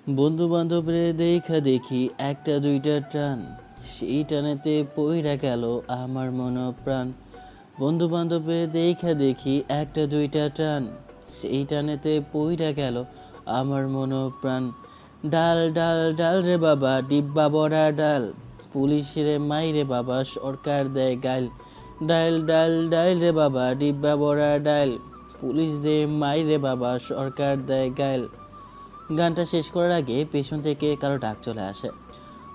বন্ধু বান্ধবরে দেখা দেখি একটা দুইটা টান, সেই টানেতে পইরা গেল আমার মন প্রাণ। বন্ধু বান্ধবরে দেখা দেখি একটা দুইটা টান, সেই টানেতে পইরা গেল আমার মন প্রাণ। ডাল ডাল ডাল রে বাবা, ডিব্বা বড়া ডাল, পুলিশরে মাইরে বাবা, সরকার দেয় গাইল। ডাল ডাল ডাল রে বাবা, ডিব্বা বড়া ডাল, পুলিশ দে মাইরে বাবা, সরকার দেয় গাইল। গানটা শেষ করার আগে পেছন থেকে কারো ডাক চলে আসে।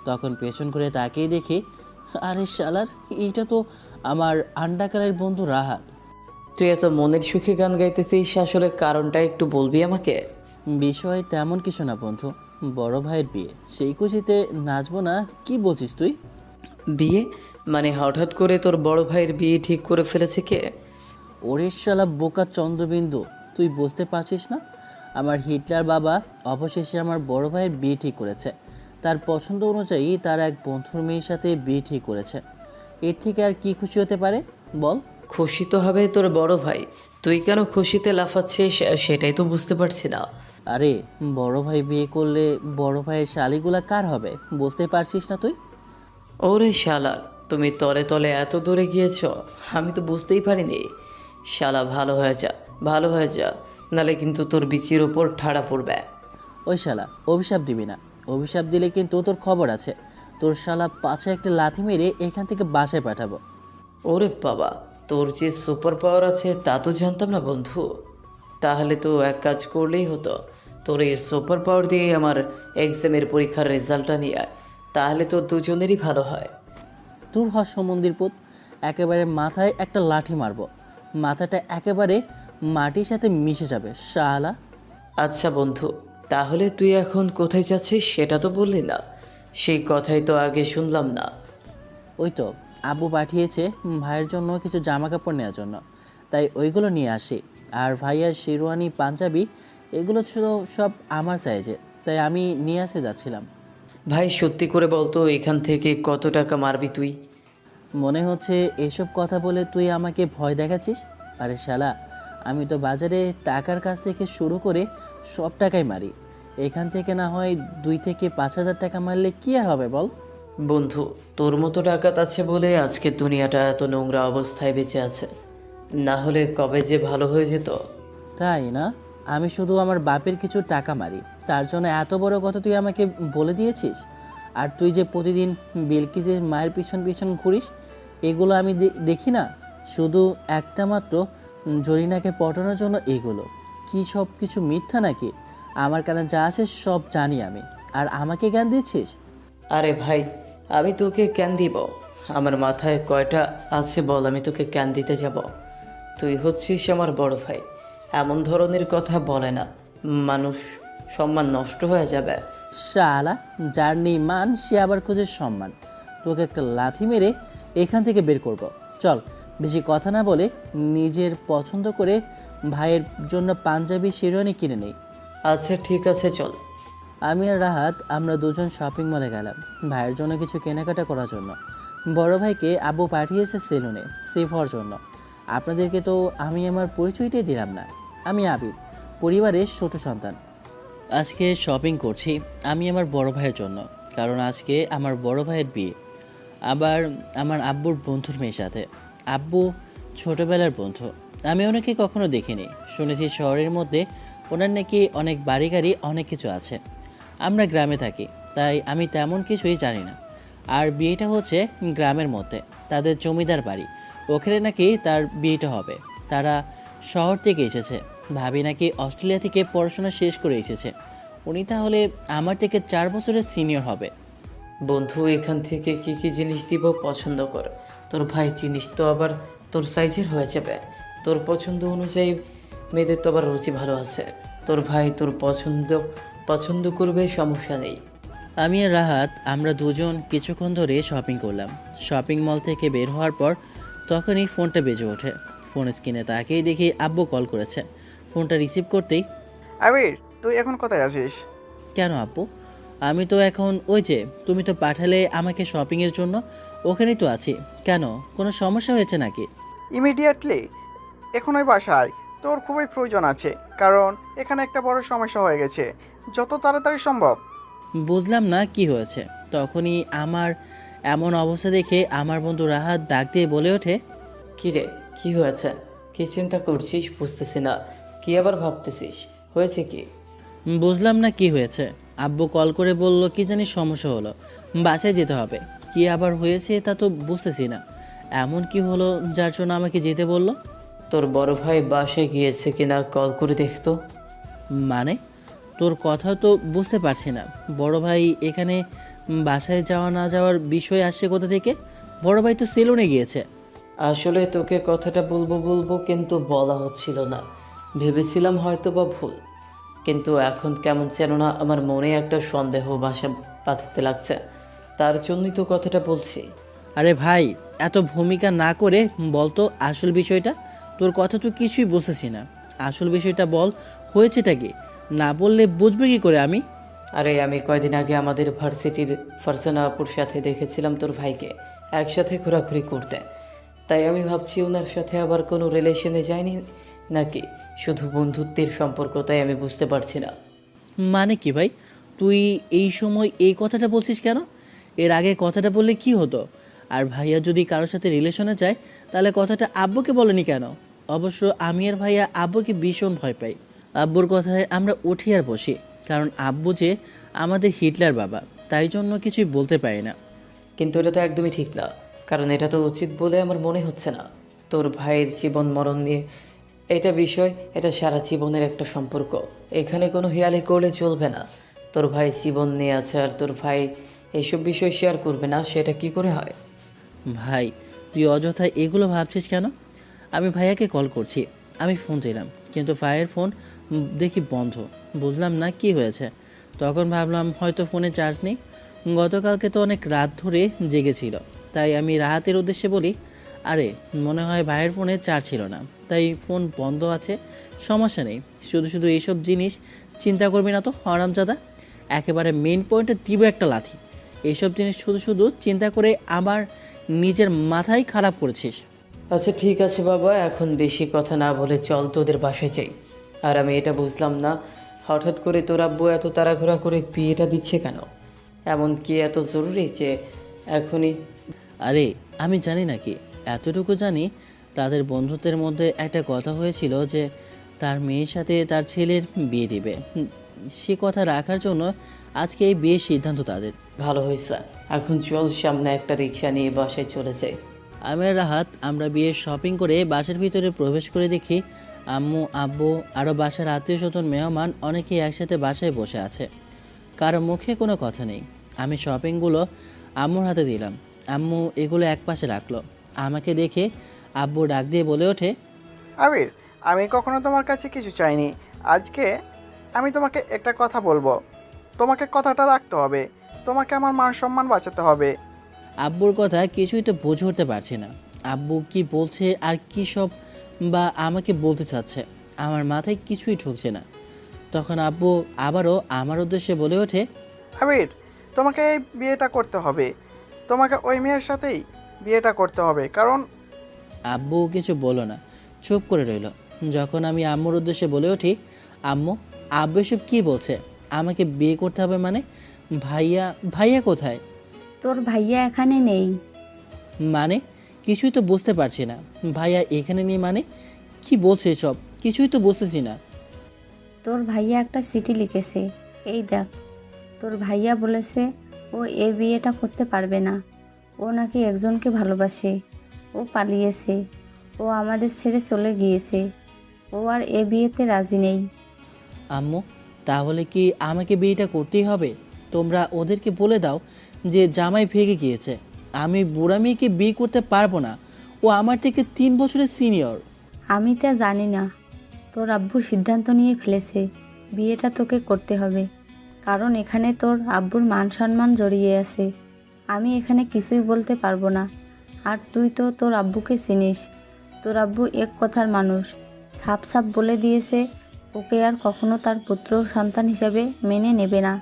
তখন পেছন ঘুরে তাকিয়ে দেখি, আরে শালার, এইটা তো আমার আন্ডাকালের বন্ধু রাহাত। তুই এত মনের সুখে গান গাইতেছিস, আসলে কারণটা একটু বলবি আমাকে? বিষয় তেমন কিছু না বন্ধু, বড় ভাইয়ের বিয়ে, সেই খুশিতে নাচবো না। কি বলছিস তুই? বিয়ে? মানে হঠাৎ করে তোর বড় ভাইয়ের বিয়ে ঠিক করে ফেলেছে কে? ওরে শালা বোকা চন্দ্রবিন্দু, তুই বুঝতে পারছিস না? আমার হিটলার বাবা অবশেষে আমার বড় ভাইয়ের বিয়ে ঠিক করেছে। তার পছন্দ অনুযায়ী তার এক বন্ধুর মেয়ের সাথে বিয়ে ঠিক করেছে। এর থেকে আর কি খুশি হতে পারে বল? খুশি তো হবে তোর বড় ভাই, তুই কেন খুশিতে লাফাচ্ছিস সেটাই তো বুঝতে পারছি না। আরে, বড় ভাই বিয়ে করলে বড় ভাইয়ের শালিগুলা কার হবে, বুঝতে পারছিস না তুই? ওরে শালার, তুমি তলে তলে এত দূরে গিয়েছ, আমি তো বুঝতেই পারিনি। শালা ভালো হয়ে যা, ভালো হয়ে যা, নালে কিন্তু তোর বিচির ওপর ঠাড়া পড়বে। ওই শালা, অভিশাপ দিবি না। অভিশাপ দিলে কিন্তু তোর খবর আছে। তোর শালা পাছে একটা লাথি মেরে এখান থেকে বাসায় পাঠাবো। ওরে বাবা, তোর যে সুপার পাওয়ার আছে তা তো জানতাম না বন্ধু। তাহলে তো এক কাজ করলেই হতো, তোর এই সুপার পাওয়ার দিয়ে আমার এক্সামের পরীক্ষার রেজাল্টটা নিয়ে আয়, তাহলে তো দুজনেরই ভালো হয়। তোর হস মন্দির পুত, একেবারে মাথায় একটা লাঠি মারবো, মাথাটা একেবারে মাটির সাথে মিশে যাবে শালা। আচ্ছা বন্ধু, তাহলে তুই এখন কোথায় যাচ্ছিস সেটা তো বললি না, সেই কথাই তো আগে শুনলাম না। ওই তো, আব্বু পাঠিয়েছে ভাইয়ের জন্য কিছু জামা কাপড় নেওয়ার জন্য, তাই ওইগুলো নিয়ে আসি। আর ভাইয়ার শেরওয়ানি পাঞ্জাবি, এগুলো ছিল সব আমার সাইজে, তাই আমি নিয়ে আসতে যাচ্ছিলাম। ভাই সত্যি করে বলতো, এখান থেকে কত টাকা মারবি তুই? মনে হচ্ছে এসব কথা বলে তুই আমাকে ভয় দেখাচ্ছিস। আরে শালা, আমি তো বাজারে টাকার কাছ থেকে শুরু করে সব টাকাই মারি। এখান থেকে না হয় 2 থেকে 5 হাজার টাকা মারলে কি আর হবে বল? বন্ধু, তোর মতো ডাকাত আছে বলে আজকে দুনিয়াটা এত নোংরা অবস্থায় বেঁচে আছে, না হলে কবে যে ভালো হয়ে যেত। তাই না? আমি শুধু আমার বাপের কিছু টাকা মারি, তার জন্য এত বড় কথা তুই আমাকে বলে দিয়েছিস? আর তুই যে প্রতিদিন বিলকিজের মায়ের পিছন পিছন ঘুরিস, এগুলো আমি দেখি না? শুধু একটা মাত্র জরিনাকে পটানোর জন্য এগুলো কি সব কিছু মিথ্যা নাকি? আমার কানে যা আছে সব জানি আমি, আর আমাকে জ্ঞান দিচ্ছিস? আরে ভাই, আমি তোকে জ্ঞান দিব? আমার মাথায় কয়টা আছে বল, আমি তোকে জ্ঞান দিতে যাব? তুই হচ্ছিস আমার বড় ভাই, এমন ধরনের কথা বলে না, মানুষ সম্মান নষ্ট হয়ে যাবে। শালা, যার নেই মান সে আবার খোঁজে সম্মান। তোকে একটা লাথি মেরে এখান থেকে বের করব। চল, বেশি কথা না বলে নিজের পছন্দ করে ভাইয়ের জন্য পাঞ্জাবি শেরওয়ানি কিনে নেই। আচ্ছা ঠিক আছে, চল। আমি আর রাহাত আমরা দুজন শপিং মলে গেলাম ভাইয়ের জন্য কিছু কেনাকাটা করার জন্য। বড় ভাইকে আব্বু পাঠিয়েছে সেলুনে সেভ হওয়ার জন্য। আপনাদেরকে তো আমি আমার পরিচয়টাই দিলাম না। আমি আবির, পরিবারের ছোট সন্তান। আজকে শপিং করছি আমি আমার বড় ভাইয়ের জন্য, কারণ আজকে আমার বড় ভাইয়ের বিয়ে, আবার আমার আব্বুর বন্ধুর মেয়ের সাথে। আব্বু ছোটবেলার বন্ধু, আমি ওনাকে কখনো দেখিনি। শুনেছি শহরের মধ্যে ওনার নাকি অনেক বাড়ি গাড়ি অনেক কিছু আছে। আমরা গ্রামে থাকি, তাই আমি তেমন কিছুই জানি না। আর বিয়েটা হচ্ছে গ্রামের মধ্যে, তাদের জমিদার বাড়ি, ওখানে নাকি তার বিয়েটা হবে। তারা শহর থেকে এসেছে, ভাবি নাকি অস্ট্রেলিয়া থেকে পড়াশোনা শেষ করে এসেছে। উনি তাহলে আমার থেকে 4 বছরের সিনিয়র হবে। বন্ধু, এখান থেকে কি কি জিনিস দিব পছন্দ কর, তোর ভাই জিনিস তো আবার তোর সাইজের হয়ে যাবে। তোর পছন্দ অনুযায়ী মেয়েদের তো আবার রুচি ভালো আছে, তোর ভাই তোর পছন্দ পছন্দ করবে, সমস্যা নেই। আমি আর রাহাত আমরা দুজন কিছুক্ষণ ধরে শপিং করলাম। শপিং মল থেকে বের হওয়ার পর তখনই ফোনটা বেজে ওঠে। ফোন স্ক্রিনে তাকিয়ে দেখি আব্বু কল করেছে। ফোনটা রিসিভ করতেই, আবির, তুই এখন কোথায় আছিস? কেন আব্বু? আমি তো এখন ওই যে তুমি তো পাঠালে আমাকে শপিংয়ের জন্য, ওখানেই তো আছি। কেন, কোনো সমস্যা হয়েছে নাকি? ইমিডিয়েটলি এখন ওই বাসায় তোর খুবই প্রয়োজন আছে, কারণ এখানে একটা বড় সমস্যা হয়ে গেছে। যত তাড়াতাড়ি সম্ভব। বুঝলাম না কি হয়েছে। তখনই আমার এমন অবস্থা দেখে আমার বন্ধু রাহাত ডাক দিয়ে বলে ওঠে, কি রে, কি হয়েছে? কি চিন্তা করছিস বুঝতেছি না। কি আবার ভাবতেছিস? হয়েছে কি? বুঝলাম না কি হয়েছে। আব্বু কল করে বলল কি জানি সমস্যা হলো, বাসায় যেতে হবে। কি আবার হয়েছে তা তো বুঝতেছি না। এমন কি হলো যার জন্য আমাকে যেতে বলল? তোর বড় ভাই বাসায় গিয়েছে কিনা কল করে দেখতো। মানে তোর কথা তো বুঝতে পারছি না। বড় ভাই এখানে বাসায় যাওয়া না যাওয়ার বিষয় আসছে কোথা থেকে? বড় ভাই তো সেলুনে গিয়েছে। আসলে তোকে কথাটা বলবো বলবো কিন্তু বলা হচ্ছিল না। ভেবেছিলাম হয়তো বা ভুল, কিন্তু এখন কেমন যেন না আমার মনে একটা সন্দেহ বাসা বাঁধতে লাগছে। তার জন্যই তো কথাটা বলছি। আরে ভাই, এত ভূমিকা না করে বল তো আসল বিষয়টা। তোর কথা তো কিছুই বুঝতেছি না। আসল বিষয়টা বল, হয়েছেটা কি? না বললে বুঝবে কি করে আমি? আরে আমি কয়দিন আগে আমাদের ভার্সিটির ফারজানা আপুর সাথে দেখেছিলাম তোর ভাইকে একসাথে ঘোরাঘুরি করতে। তাই আমি ভাবছি ওনার সাথে আবার কোনো রিলেশনে যায়নি নাকি শুধু বন্ধুত্বের সম্পর্ক, তাই আমি বুঝতে পারছি না। মানে কি ভাই, তুই এই সময় এই কথাটা বলছিস কেন? এর আগে কথাটা বললে কি হতো? আর ভাইয়া যদি কারোর সাথে রিলেশনে যায় তাহলে কথাটা আব্বুকে বলেনি কেন? অবশ্য আমি আর ভাইয়া আব্বুকে ভীষণ ভয় পাই। আব্বুর কথায় আমরা উঠি আর বসি, কারণ আব্বু যে আমাদের হিটলার বাবা, তাই জন্য কিছুই বলতে পারি না। কিন্তু এটা তো একদমই ঠিক না, কারণ এটা তো উচিত বলে আমার মনে হচ্ছে না। তোর ভাইয়ের জীবন মরণ নিয়ে এটা বিষয়, এটা সারা জীবনের একটা সম্পর্ক। এখানে কোনো হেয়ালি করলে চলবে না। তোর ভাই জীবন নিয়ে আছে আর তোর ভাই এইসব বিষয় শেয়ার করবে না, সেটা কি করে হয়? ভাই, তুই অযথা এগুলো ভাবছিস কেন? আমি ভাইয়াকে কল করছি। আমি ফোন দিলাম, কিন্তু ভাইয়ের ফোন দেখি বন্ধ। বুঝলাম না কি হয়েছে। তখন ভাবলাম হয়তো ফোনে চার্জ নেই। গতকালকে তো অনেক রাত ধরে জেগেছিল। তাই আমি রাহাতের উদ্দেশ্যে বলি, আরে মনে হয় ভাইয়ের ফোনে চার্জ ছিল না, তাই ফোন বন্ধ আছে। সমস্যা নেই, শুধু শুধু এইসব জিনিস চিন্তা করবি না তো হারামজাদা। একেবারে মেন পয়েন্টে দিব একটা লাথি। এইসব জিনিস শুধু শুধু চিন্তা করে আমার নিজের মাথায় খারাপ করেছিস। আচ্ছা ঠিক আছে বাবা, এখন বেশি কথা না বলে চল তোদের বাসায় যাই। আর আমি এটা বুঝলাম না, হঠাৎ করে তোর আব্বু এত তাড়াহুড়া করে বিয়েটা দিচ্ছে কেন? এমন কি এত জরুরি যে এখনই? আরে আমি জানি নাকি, এতটুকু জানি তাদের বন্ধুত্বের মধ্যে একটা কথা হয়েছিল যে তার মেয়ের সাথে তার ছেলের বিয়ে দিবে। সে কথা রাখার জন্য আজকে এই বিয়ের সিদ্ধান্ত তাদের। ভালো হয়েছে, এখন চল সামনে একটা রিক্সা নিয়ে বাসায় চলে যাই। আমি আর রাহাত আমরা বিয়ের শপিং করে বাসার ভিতরে প্রবেশ করে দেখি আম্মু, আব্বু, আরও বাসার আত্মীয় স্বজন, মেহমান অনেকেই একসাথে বাসায় বসে আছে। কারো মুখে কোনো কথা নেই। আমি শপিংগুলো আম্মুর হাতে দিলাম। আম্মু এগুলো একপাশে রাখলো। আমাকে দেখে আব্বু ডাক দিয়ে বলে ওঠে, আবির, আমি কখনো তোমার কাছে কিছু চাইনি। আজকে আমি তোমাকে একটা কথা বলবো। তোমাকে কথাটা রাখতে হবে। তোমাকে আমার মান সম্মান বাঁচাতে হবে। আব্বুর কথা কিছুই তো বুঝে উঠতে পারছি না। আব্বু কি বলছে আর কি সব বা আমাকে বলতে চাচ্ছে, আমার মাথায় কিছুই ঢুকছে না। তখন আব্বু আবারও আমার উদ্দেশ্যে বলে ওঠে, আবির, তোমাকে এই বিয়েটা করতে হবে। তোমাকে ওই মেয়ের সাথেই বিয়েটা করতে হবে, কারণ আব্বু কিছু বলল না, চুপ করে রইল। যখন আমি আম্মুর উদ্দেশ্যে বলে উঠি, আম্মু, আব্বু এসব কী বলছে? আমাকে বিয়ে করতে হবে মানে? ভাইয়া, ভাইয়া কোথায়? তোর ভাইয়া এখানে নেই। মানে কিছুই তো বুঝতে পারছি না। ভাইয়া এখানে নেই মানে কি বলছে সব? কিছুই তো বুঝতেছি না। তোর ভাইয়া একটা চিঠি লিখেছে, এই দেখ। তোর ভাইয়া বলেছে ও এ বিয়েটা করতে পারবে না। ও নাকি একজনকে ভালোবাসে। ও পালিয়েছে। ও আমাদের ছেড়ে চলে গিয়েছে। ও আর এ বিয়েতে রাজি নেই। আম্মু, তাহলে কি আমাকে বিয়েটা করতেই হবে? তোমরা ওদেরকে বলে দাও যে জামাই ভেগে গিয়েছে। আমি বুড়া মেয়েকে বিয়ে করতে পারবো না। ও আমার থেকে 3 বছরের সিনিয়র। আমি তা জানি না। তোর আব্বু সিদ্ধান্ত নিয়ে ফেলেছে বিয়েটা তোকে করতে হবে, কারণ এখানে তোর আব্বুর মান সম্মান জড়িয়ে আছে। আমি এখানে কিছুই বলতে পারবো না। আর তুই তো তোর আব্বুকে চিনিস। তোর আব্বু এক কথার মানুষ। সাপ সাপ বলে দিয়েছে ওকে আর কখনো তার পুত্র সন্তান হিসাবে মেনে নেবে না।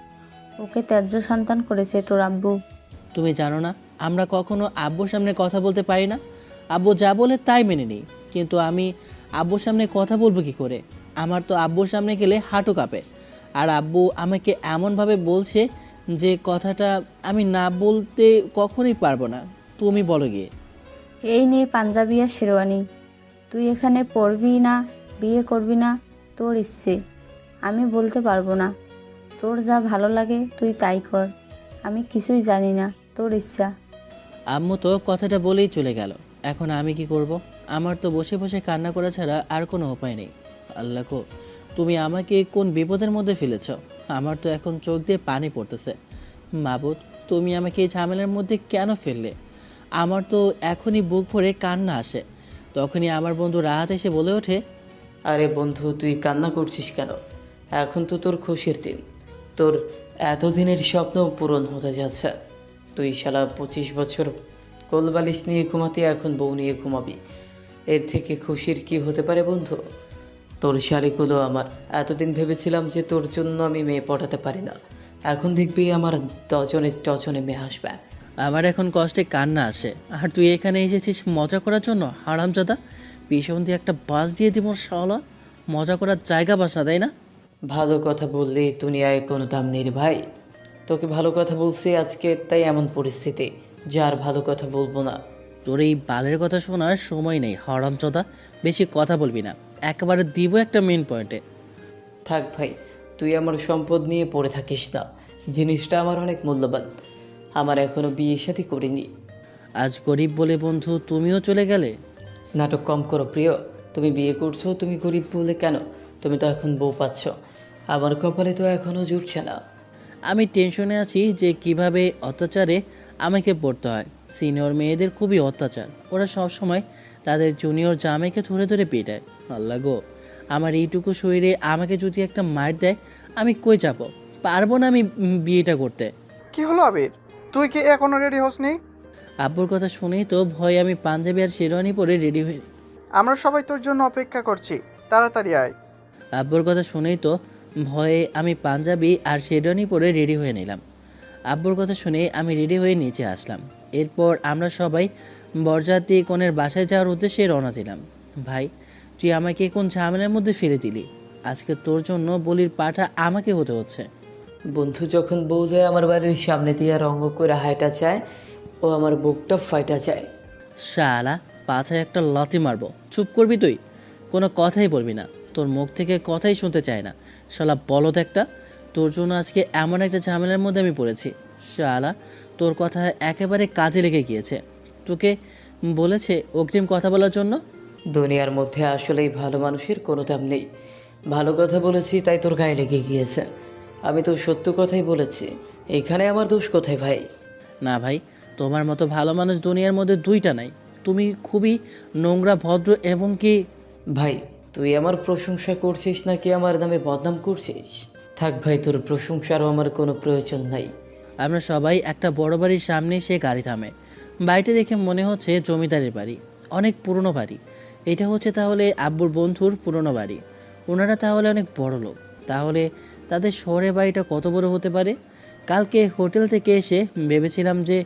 ওকে ত্যায্য সন্তান করেছে তোর আব্বু। তুমি জানো না আমরা কখনো আব্বুর সামনে কথা বলতে পারি না। আব্বু যা বলে তাই মেনে নিই, কিন্তু আমি আব্বুর সামনে কথা বলবো কি করে? আমার তো আব্বুর সামনে গেলে হাঁটু কাঁপে। আর আব্বু আমাকে এমনভাবে বলছে যে কথাটা আমি না বলতে কখনোই পারবো না। তুমি বলো গিয়ে। এই নিয়ে পাঞ্জাবি আর শেরওয়ানি তুই এখানে পরবি না, বিয়ে করবি না, তোর ইচ্ছে। আমি বলতে পারবো না। তোর যা ভালো লাগে তুই তাই কর। আমি কিছুই জানি না, তোর ইচ্ছা। আম্মু তো কথাটা বলেই চলে গেল। এখন আমি কি করব? আমার তো বসে বসে কান্না করা ছাড়া আর কোনো উপায় নেই। আল্লাহ গো, তুমি আমাকে কোন বিপদের মধ্যে ফেলেছ? আমার তো এখন চোখ দিয়ে পানি পড়তেছে। মাবুদ, তুমি আমাকে এই ঝামেলার মধ্যে কেন ফেললে? আমার তো এখনই বুক ভরে কান্না আসে। তখনই আমার বন্ধু রাহাত এসে বলে ওঠে, আরে বন্ধু, তুই কান্না করছিস কেন? এখন তো তোর খুশির দিন। তোর এতদিনের স্বপ্ন পূরণ হতে যাচ্ছে। তুই শালা 25 বছর কোলবালিশ নিয়ে ঘুমাতে এখন বউ নিয়ে ঘুমাবি। এর থেকে খুশির কি হতে পারে বন্ধু? তোর শাড়িগুলো আমার। এতদিন ভেবেছিলাম যে তোর জন্য আমি মেয়ে পটাতে পারি না। এখন দেখবি আমার ডজনে ডজনে মেয়ে আসবে। আমার এখন কষ্টে কান্না আসে, আর তুই এখানে এসেছিস মজা করার জন্য? হারামজাদা, পিছন দিয়ে একটা বাস দিয়ে দিব শালা। মজা করার জায়গা পাস না, তাই না? ভালো কথা বললে দুনিয়ায় কোনো দাম নেই রে ভাই। তোকে ভালো কথা বলছি আজকে, তাই এমন পরিস্থিতি যে আর ভালো কথা বলবো না। তোর এই বালের কথা শোনার সময় নেই হারামজাদা। বেশি কথা বলবি না, একেবারে দিব একটা মেন পয়েন্টে। থাক ভাই, তুই আমার সম্পদ নিয়ে পড়ে থাকিস না। জিনিসটা আমার অনেক মূল্যবান। আমার এখনো বিয়ে শাদী করিনি। আজ গরিব বলে বন্ধু তুমিও চলে গেলে। নাটক কম করো প্রিয়। তুমি বিয়ে করছো, তুমি গরিব বলে কেন? তুমি তো এখন বউ পাচ্ছ। আমার কপালে তো এখনো জুটছে না। আমি টেনশনে আছি যে কিভাবে অত্যাচারে আমাকে পড়তে হয়। সিনিয়র মেয়েদের খুবই অত্যাচার। ওরা সব সময় তাদের জুনিয়র জামাইকে ধরে ধরে পেটায়। আল্লাহ গো, আমার এইটুকু শরীরে আমাকে যদি একটা মার দেয়, আমি কই যাব? পারবো না আমি বিয়েটা করতে। কি হলো আবির, তুই কি এখনো রেডি হসনি? আব্বুর কথা শুনেই তো ভয়ে আমি পাঞ্জাবি আর শেরওয়ানি পরে রেডি হয়ে। আমরা সবাই তোর জন্য অপেক্ষা করছি, তাড়াতাড়ি আয়। আব্বুর কথা শুনেই তো ভয়ে আমি পাঞ্জাবি আর শেরওয়ানি পরে রেডি হয়ে নিলাম। আব্বুর কথা শুনে আমি রেডি হয়ে নিচে আসলাম। এরপর আমরা সবাই বরযাত্রী কনের বাসায় যাওয়ার উদ্দেশ্যে রওনা দিলাম। ভাই, তুই আমাকে কোন ঝামেলার মধ্যে ফেলে দিলি? আজকে তোর জন্য বলির পাঠা আমাকে হতে হচ্ছে। বন্ধু যখন বউ হয়ে আমার বাড়ির সামনে দিয়ে রঙ্গ করে হাইটা চায়, ও আমার বুকটা ফাইটা চায়। শালা, পাছায় একটা লাথি মারবো। চুপ করবি তুই? কোনো কথাই বলবি না। তোর মুখ থেকে কথাই শুনতে চায় না। শালা বলদ একটা। তোর জন্য আজকে এমন একটা ঝামেলার মধ্যে আমি পড়েছি। শালা, তোর কথা একেবারে কাজে লেগে গিয়েছে। তোকে বলেছে অগ্রিম কথা বলার জন্য? দুনিয়ার মধ্যে আসলেই ভালো মানুষের কোনো দাম নেই। ভালো কথা বলেছি তাই তোর গায়ে লেগে গিয়েছে। আমি তো সত্য কথাই বলেছি। এখানে আমার দোষ কোথায় ভাই? না ভাই, তোমার মতো ভালো মানুষ দুনিয়ার মধ্যে দুইটা নাই। তুমি খুবই নোংরা, ভদ্র এবং কি। ভাই, তুই আমার প্রশংসা করছিস নাকি আমার নামে বদনাম করছিস? থাক ভাই, তোর প্রশংসারও আমার কোনো প্রয়োজন নাই। আমরা সবাই একটা বড় বাড়ির সামনে এসে গাড়ি থামে। বাড়িটা দেখে মনে হচ্ছে জমিদারের বাড়ি, অনেক পুরনো বাড়ি। এটা হচ্ছে তাহলে আব্বুর বন্ধুর পুরনো বাড়ি। ওনারা তাহলে অনেক বড় লোক। তাহলে তাদের শহরের বাড়িটা কত বড় হতে পারে? কালকে হোটেল থেকে এসে ভেবেছিলাম যে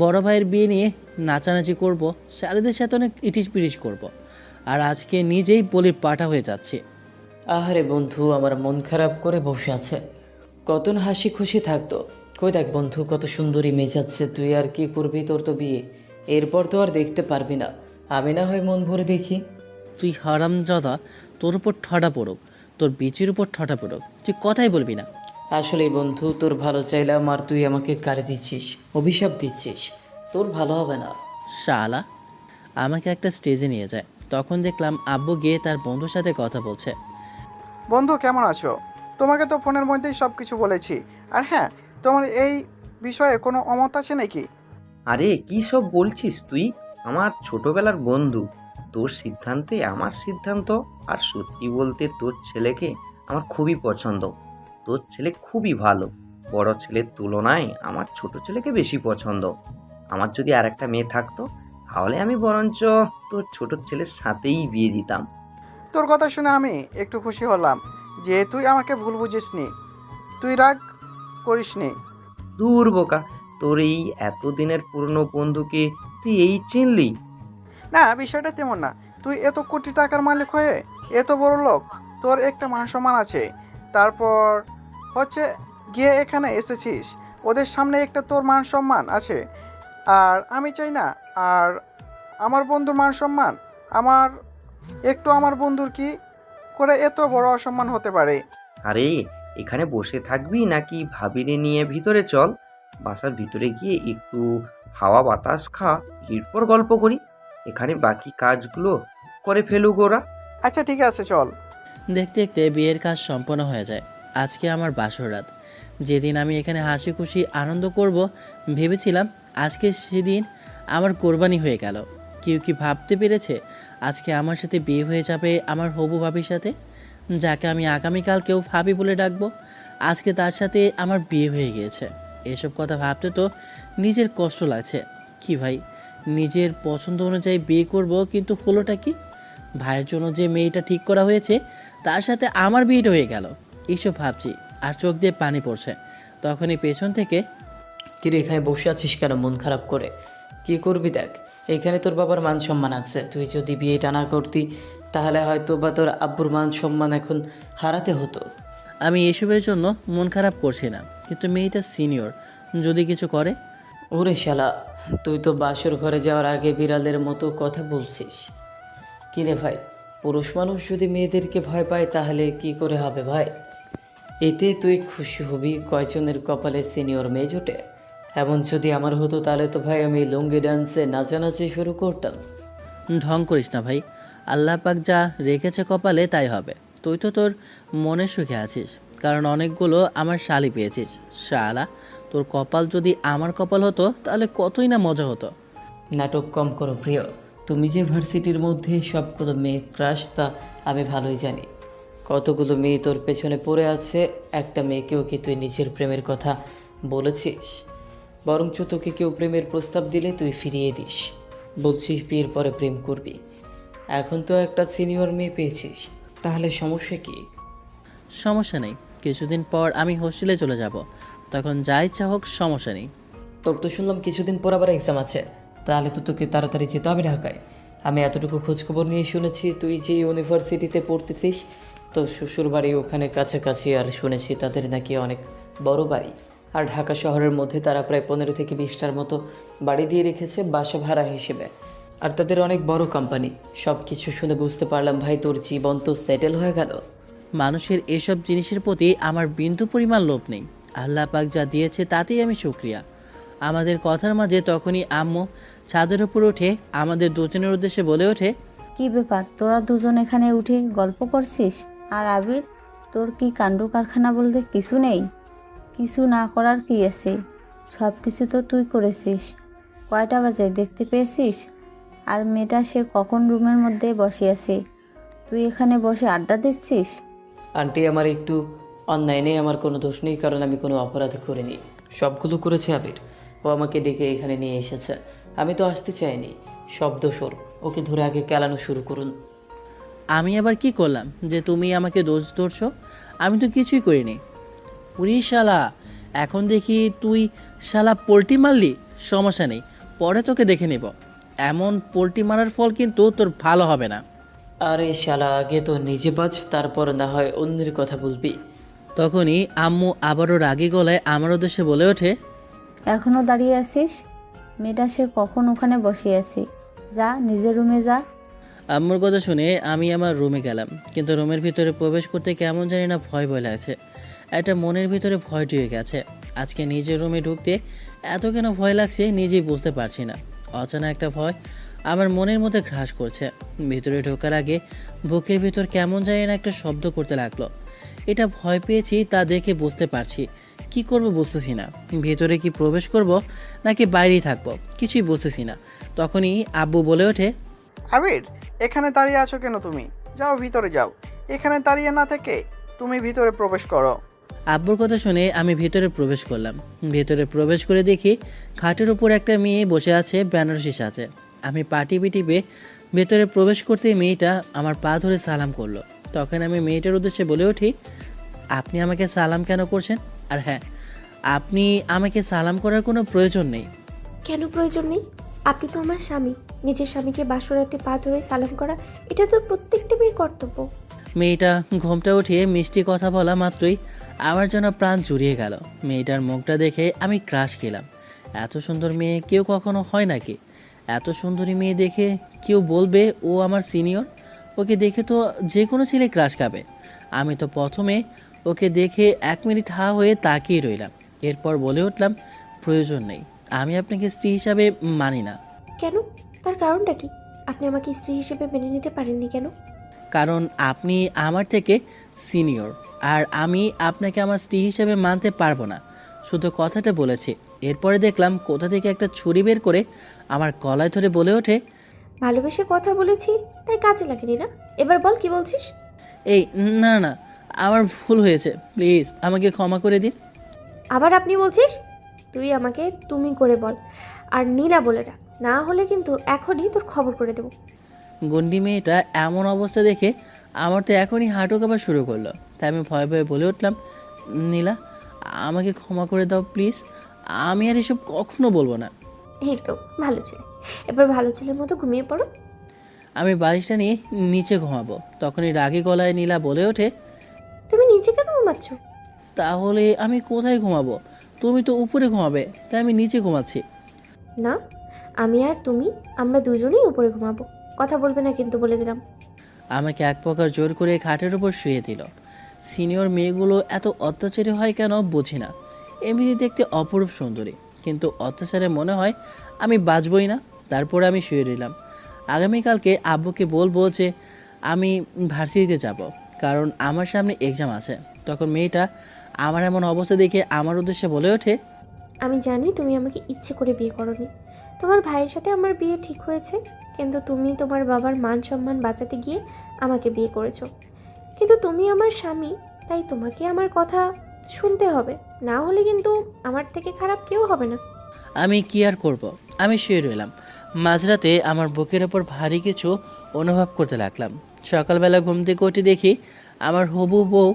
বড় ভাইয়ের বিয়ে নিয়ে নাচানাচি করব, শালিদের সাথে অনেক ইটিস পিটিস করব। আর আজকে নিজেই বলির পাঠা হয়ে যাচ্ছে। আহারে বন্ধু, আমার মন খারাপ করে বসে আছে। কত না হাসি খুশি থাকতো। কই দেখ বন্ধু, কত সুন্দরী মেয়ে যাচ্ছে। তুই আর কি করবি? তোর তো বিয়ে, এরপর তো আর দেখতে পারবি না। আমি না হয় মন ভরে দেখি। তুই হারামজাদা, তোর উপর ঠাডা পড়ুক, তোর বিচির উপর ঠাডা পড়ুক, তুই কথাই বলবি না। আসলেই বন্ধু, তোর ভালো চাইলাম আর তুই আমাকে গালি দিচ্ছিস, অভিশাপ দিচ্ছিস। তোর ভালো হবে না। শালা, আমাকে একটা স্টেজে নিয়ে যায়। তখন দেখলাম আব্বু গিয়ে তার বন্ধুর সাথে কথা বলছে। বন্ধু কেমন আছো? তোমাকে তো ফোনের মধ্যেই সব কিছু বলেছি। আর হ্যাঁ, তোমার এই বিষয়ে কোনো অমত আছে নাকি? আরে কি সব বলছিস তুই? আমার ছোটবেলার বন্ধু, তোর সিদ্ধান্তে আমার সিদ্ধান্ত। আর সত্যি বলতে তোর ছেলেকে আমার খুবই পছন্দ। তোর ছেলে খুবই ভালো। বড় ছেলের তুলনায় আমার ছোট ছেলেকে বেশি পছন্দ। আমার যদি আর একটা মেয়ে থাকতো তাহলে আমি বরঞ্চ তোর ছোট ছেলের সাথেই বিয়ে দিতাম। তোর কথা শুনে আমি একটু খুশি হলাম যে তুই আমাকে ভুল বুঝিসনি, তুই রাগ করিসনি। দূর বোকা, তোর এই এতদিনের পুরনো বন্ধুকে তুই এই চিনলি? না, বিষয়টা তেমন না। তুই এত কোটি টাকার মালিক হয়ে এত বড় লোক, তোর একটা মান সম্মান আছে। তারপর হচ্ছে গিয়ে এখানে এসেছিস, ওদের সামনে একটা তোর মান সম্মান আছে, আর আমি চাই না। আর আমার বন্ধুর মান সম্মান, আমার আমার বন্ধুর কি করে এত বড় অসম্মান হতে পারে? আরে এখানে বসে থাকবি নাকি ভাবিরে নিয়ে ভিতরে চল, বাসার ভিতরে গিয়ে একটু হাওয়া বাতাস খা, এরপর গল্প করি। এখানে বাকি কাজগুলো করে ফেলুক ওরা। আচ্ছা ঠিক আছে, চল। দেখতে দেখতে বিয়ের কাজ সম্পন্ন হয়ে যায়। আজকে আমার বাসর রাত। যেদিন আমি এখানে হাসি খুশি আনন্দ করব ভেবেছিলাম, আজকে সেদিন আমার কোরবানি হয়ে গেল। কেউ কি ভাবতে পেরেছে আজকে আমার সাথে বিয়ে হয়ে যাবে আমার হবু ভাবির সাথে, যাকে আমি আগামীকালকেও ভাবি বলে ডাকবো। আজকে তার সাথে আমার বিয়ে হয়ে গিয়েছে। এসব কথা ভাবতে তো নিজের কষ্ট লাগছে। কি ভাই, নিজের পছন্দ অনুযায়ী বিয়ে করব, কিন্তু হলোটা কি? ভাইয়ের জন্য যে মেয়েটা ঠিক করা হয়েছে তার সাথে আমার বিয়েটা হয়ে গেল। এইসব ভাবছি আর চোখ দিয়ে পানি পড়ছে। তখনই পেছন থেকে, কিরে এখানে বসে আছিস কেন মন খারাপ করে? কি করবি দেখ, এখানে তোর বাবার মান সম্মান আছে। তুই যদি বিয়েটা না করতি তাহলে হয়তো বা তোর আব্বুর মান সম্মান এখন হারাতে হতো। আমি এসবের জন্য মন খারাপ করছি না, কিন্তু মেয়েটা সিনিয়র, যদি কিছু করে। ওরে শালা, তুই তো বাসর ঘরে যাওয়ার আগে বিড়ালের মতো কথা বলছিস। কিরে ভাই, পুরুষ মানুষ যদি মেয়েদেরকে ভয় পায় তাহলে কি করে হবে ভাই? এতে তুই খুশি হবি কয়জনের কপালে সিনিয়র মেয়ে জোটে? এমন যদি আমার হতো তাহলে তো ভাই আমি লুঙ্গি ডান্সে নাচানাচি শুরু করতাম। ঢং করিস না ভাই, আল্লাহ পাক যা রেখেছে কপালে তাই হবে। তুই তো তোর মনের সুখে আছিস, কারণ অনেকগুলো আমার শালি পেয়েছিস। শালা, তোর কপাল যদি আমার কপাল হতো তাহলে কতই না মজা হতো। নাটক কম করো প্রিয়। তুমি যে ভার্সিটির মধ্যে সবগুলো মেয়ে ক্রাশ তা আমি ভালোই জানি। কতগুলো মেয়ে তোর পেছনে পড়ে আছে, একটা মেয়েকেও কি তুই নিজের প্রেমের কথা বলেছিস? বরঞ্চ তোকে কেউ প্রেমের প্রস্তাব দিলে তুই ফিরিয়ে দিস, বলছিস বিয়ের পরে প্রেম করবি। এখন তো একটা সিনিয়র মেয়ে পেয়েছিস, তাহলে সমস্যা কি? সমস্যা নেই, কিছুদিন পর আমি হোস্টেলে চলে যাব, তখন যা ইচ্ছা হোক, সমস্যা নেই। তোর তো শুনলাম কিছুদিন পর আবার এক্সাম আছে, তাহলে তো তোকে তাড়াতাড়ি যেতে হবে ঢাকায়। আমি এতটুকু খোঁজখবর নিয়ে শুনেছি তুই যে ইউনিভার্সিটিতে পড়তেছিস, তো শ্বশুর বাড়ি ওখানে কাছাকাছি, আর শুনেছি তাদের নাকি অনেক বড় বাড়ি। আর ঢাকা শহরের মধ্যে তারা প্রায় 15 থেকে 20টার মতো বাড়ি দিয়ে রেখেছে বাসা ভাড়া হিসেবে। আর তাদের অনেক বড় কোম্পানি। সব কিছু শুনে বুঝতে পারলাম ভাই তোর জীবন তো সেটেল হয়ে গেল। মানুষের এসব জিনিসের প্রতি আমার বিন্দু পরিমাণ লোভ নেই। আল্লাহ পাক যা দিয়েছে তাতেই আমি শুকরিয়া। আমাদের কথার মাঝে তখনই আম্মু ছাদের উপর উঠে আমাদের দুজনের উদ্দেশ্যে বলে ওঠে, কি ব্যাপার, তোরা দুজন এখানে উঠে গল্প করছিস? আর আবির, তোর কি কাণ্ড কারখানা বলতে কিছু নেই? কিছু না করার কি আছে? সব কিছু তো তুই করেছিস। কয়টা বাজে দেখতে পেয়েছিস? আর মেয়েটা সে কখন রুমের মধ্যে বসে আছে, তুই এখানে বসে আড্ডা দিচ্ছিস? আন্টি, আমার একটু অন্যায় নেই, আমার কোনো দোষ নেই, কারণ আমি কোনো অপরাধ করিনি। সবগুলো করেছে আবির। ও আমাকে ডেকে এখানে নিয়ে এসেছে, আমি তো আসতে চাইনি। সব দোষ ওর। ওকে ধরে আগে কেলানো শুরু করুন। আমি আবার কি করলাম যে তুমি আমাকে দোষ ধরছো? আমি তো কিছুই করিনি। উরি শালা, এখন দেখি তুই শালা পোল্টি মারলি। সমস্যা নেই, পরে তোকে দেখে নেব। এমন পোল্টি মারার ফল কিন্তু তোর ভালো হবে না। আরে শালা, আগে তো নিজে বাঁচ, তারপর না হয় অন্যের কথা বলবি। তখনই আম্মু আবারও রাগী গলায় আমার উদ্দেশ্যে বলে ওঠে, এখনও দাঁড়িয়ে আছিস? মেয়েটা সে কখন ওখানে বসে আছে, যা নিজের রুমে যা। আম্মুর কথা শুনে আমি আমার রুমে গেলাম, কিন্তু রুমের ভিতরে প্রবেশ করতে কেমন জানি না ভয় ভয় লাগছে। একটা মনের ভিতরে ভয় ঢুকে গেছে। আজকে নিজের রুমে ঢুকতে এত কেন ভয় লাগছে নিজেই বুঝতে পারছি না। অজানা একটা ভয় আমার মনের মধ্যে গ্রাস করছে। ভিতরে ঢোকার আগে বুকের ভিতর কেমন জানি না একটা শব্দ করতে লাগলো। এটা ভয় পেয়েছি তা দেখে বুঝতে পারছি, কি করব বুঝতেছি না। ভেতরে কি প্রবেশ করব নাকি বাইরেই থাকবো কিছুই বুঝতেছি না। তখনই আব্বু বলে ওঠে, আবির, এখানে দাঁড়িয়ে আছো কেন? তুমি যাও, ভিতরে যাও। এখানে দাঁড়িয়ে না থেকে তুমি ভিতরে প্রবেশ করো। আব্বুর কথা শুনে আমি ভেতরে প্রবেশ করলাম। ভেতরে প্রবেশ করে দেখি খাটের উপর একটা মেয়ে বসে আছে, বেনারসি সাজে। আমি পা টিপে টিপে ভেতরে প্রবেশ করতে মেয়েটা আমার পা ধরে সালাম করলো। তখন আমি মেয়েটার উদ্দেশ্যে বলে উঠি, আপনি আমাকে সালাম কেন করছেন? আর হ্যাঁ, আপনি আমাকে সালাম করার কোনো প্রয়োজন নেই। কেন প্রয়োজন নেই? আপনি তো আমার স্বামী। নিজের স্বামীকে বাসরাতে পা ধরে সালাম করা এটা তো প্রত্যেকটা মেয়ের কর্তব্য। মেয়েটা ঘোমটা উঠিয়ে মিষ্টি কথা বলা মাত্রই আমার যেন প্রাণ জুড়িয়ে গেল। মেয়েটার মুখটা দেখে আমি ক্রাশ খেলাম। এত সুন্দর মেয়ে কেউ কখনো হয় নাকি? এত সুন্দরী মেয়ে দেখে কেউ বলবে ও আমার সিনিয়র? ওকে দেখে তো যে কোনো ছেলে ক্রাশ খাবে। আমি তো প্রথমে ওকে দেখে 1 মিনিট হা হয়ে তাকিয়ে রইলাম। এরপর বলে উঠলাম, প্রয়োজন নেই, আমি আপনাকে স্ত্রী হিসাবে মানি না। কেন? তার কারণটা কি? আপনি আমাকে স্ত্রী হিসেবে মেনে নিতে পারেননি কেন? কারণ আপনি আমার থেকে সিনিয়র, আর আমি আপনাকে আমার স্ত্রী হিসেবে মানতে পারবো না। শুধু কথাটা বলেছি। এরপরে দেখলাম কোথা থেকে একটা ছুরি বের করে আমার গলায় ধরে বলে ওঠে, ভালোবেসে কথা বলেছি তাই কাজে লাগেনি না? এবার বল কি বলছিস? এই না না না, আমার ভুল হয়েছে, প্লিজ আমাকে ক্ষমা করে দিন। আবার আপনি বলছিস? তুই আমাকে তুমি করে বল, আর নীলা বলে ডাক, না হলে কিন্তু এখনই তোর খবর করে দেবো। গন্ডি মেয়েটা এমন অবস্থা দেখে আমার তো এখনই হাঁটু কাঁপা শুরু করলো। তাই আমি ভয়ে ভয়ে বলে উঠলাম, নীলা, আমাকে ক্ষমা করে দাও প্লিজ, আমি আর এসব কখনো বলবো না। এই তো ভালো ছেলে, এবার ভালো ছেলের মতো ঘুমিয়ে পড়ো। আমি বালিশটা নিয়ে নিচে ঘুমাবো। তখনই রাগী গলায় নীলা বলে ওঠে, তুমি নিচে কেন ঘুমাচ্ছ? তাহলে আমি কোথায় ঘুমাবো? তুমি তো উপরে ঘুমাবে, তাই আমি নিচে ঘুমাচ্ছি। না, আমি আর তুমি আমরা দুজনেই উপরে ঘুমাবো। কথা বলবে না কিন্তু, বলে দিলাম। আমাকে এক প্রকার জোর করে খাটের উপর শুয়ে দিল। সিনিয়র মেয়েগুলো এত অত্যাচারী হয় কেন বুঝি না। এমনি দেখতে অপরূপ সুন্দরী, কিন্তু অত্যাচারে মনে হয় আমি বাঁচবই না। তারপরে আমি শুয়ে রইলাম। আগামীকালকে আব্বুকে বলবো যে আমি ভার্সিটিতে যাব, কারণ আমার সামনে এক্সাম আছে। তখন মেয়েটা আমার এমন অবস্থা দেখে আমার উদ্দেশ্যে বলে ওঠে, আমি জানি তুমি আমাকে ইচ্ছে করে বিয়ে করোনি। তোমার ভাইয়ের সাথে আমার বিয়ে ঠিক হয়েছে, কিন্তু তুমি তোমার বাবার মান সম্মান বাঁচাতে গিয়ে আমাকে বিয়ে করেছো। কিন্তু তুমি আমার স্বামী, তাই তোমাকে আমার কথা শুনতে হবে, না হলে কিন্তু আমার থেকে খারাপ কেউ হবে না। আমি কি আর করব। আমি শুয়ে রইলাম। মাঝরাতে আমার বুকের ওপর ভারী কিছু অনুভব করতে লাগলাম। সকালবেলা ঘুম থেকে উঠে দেখি আমার হবু বউ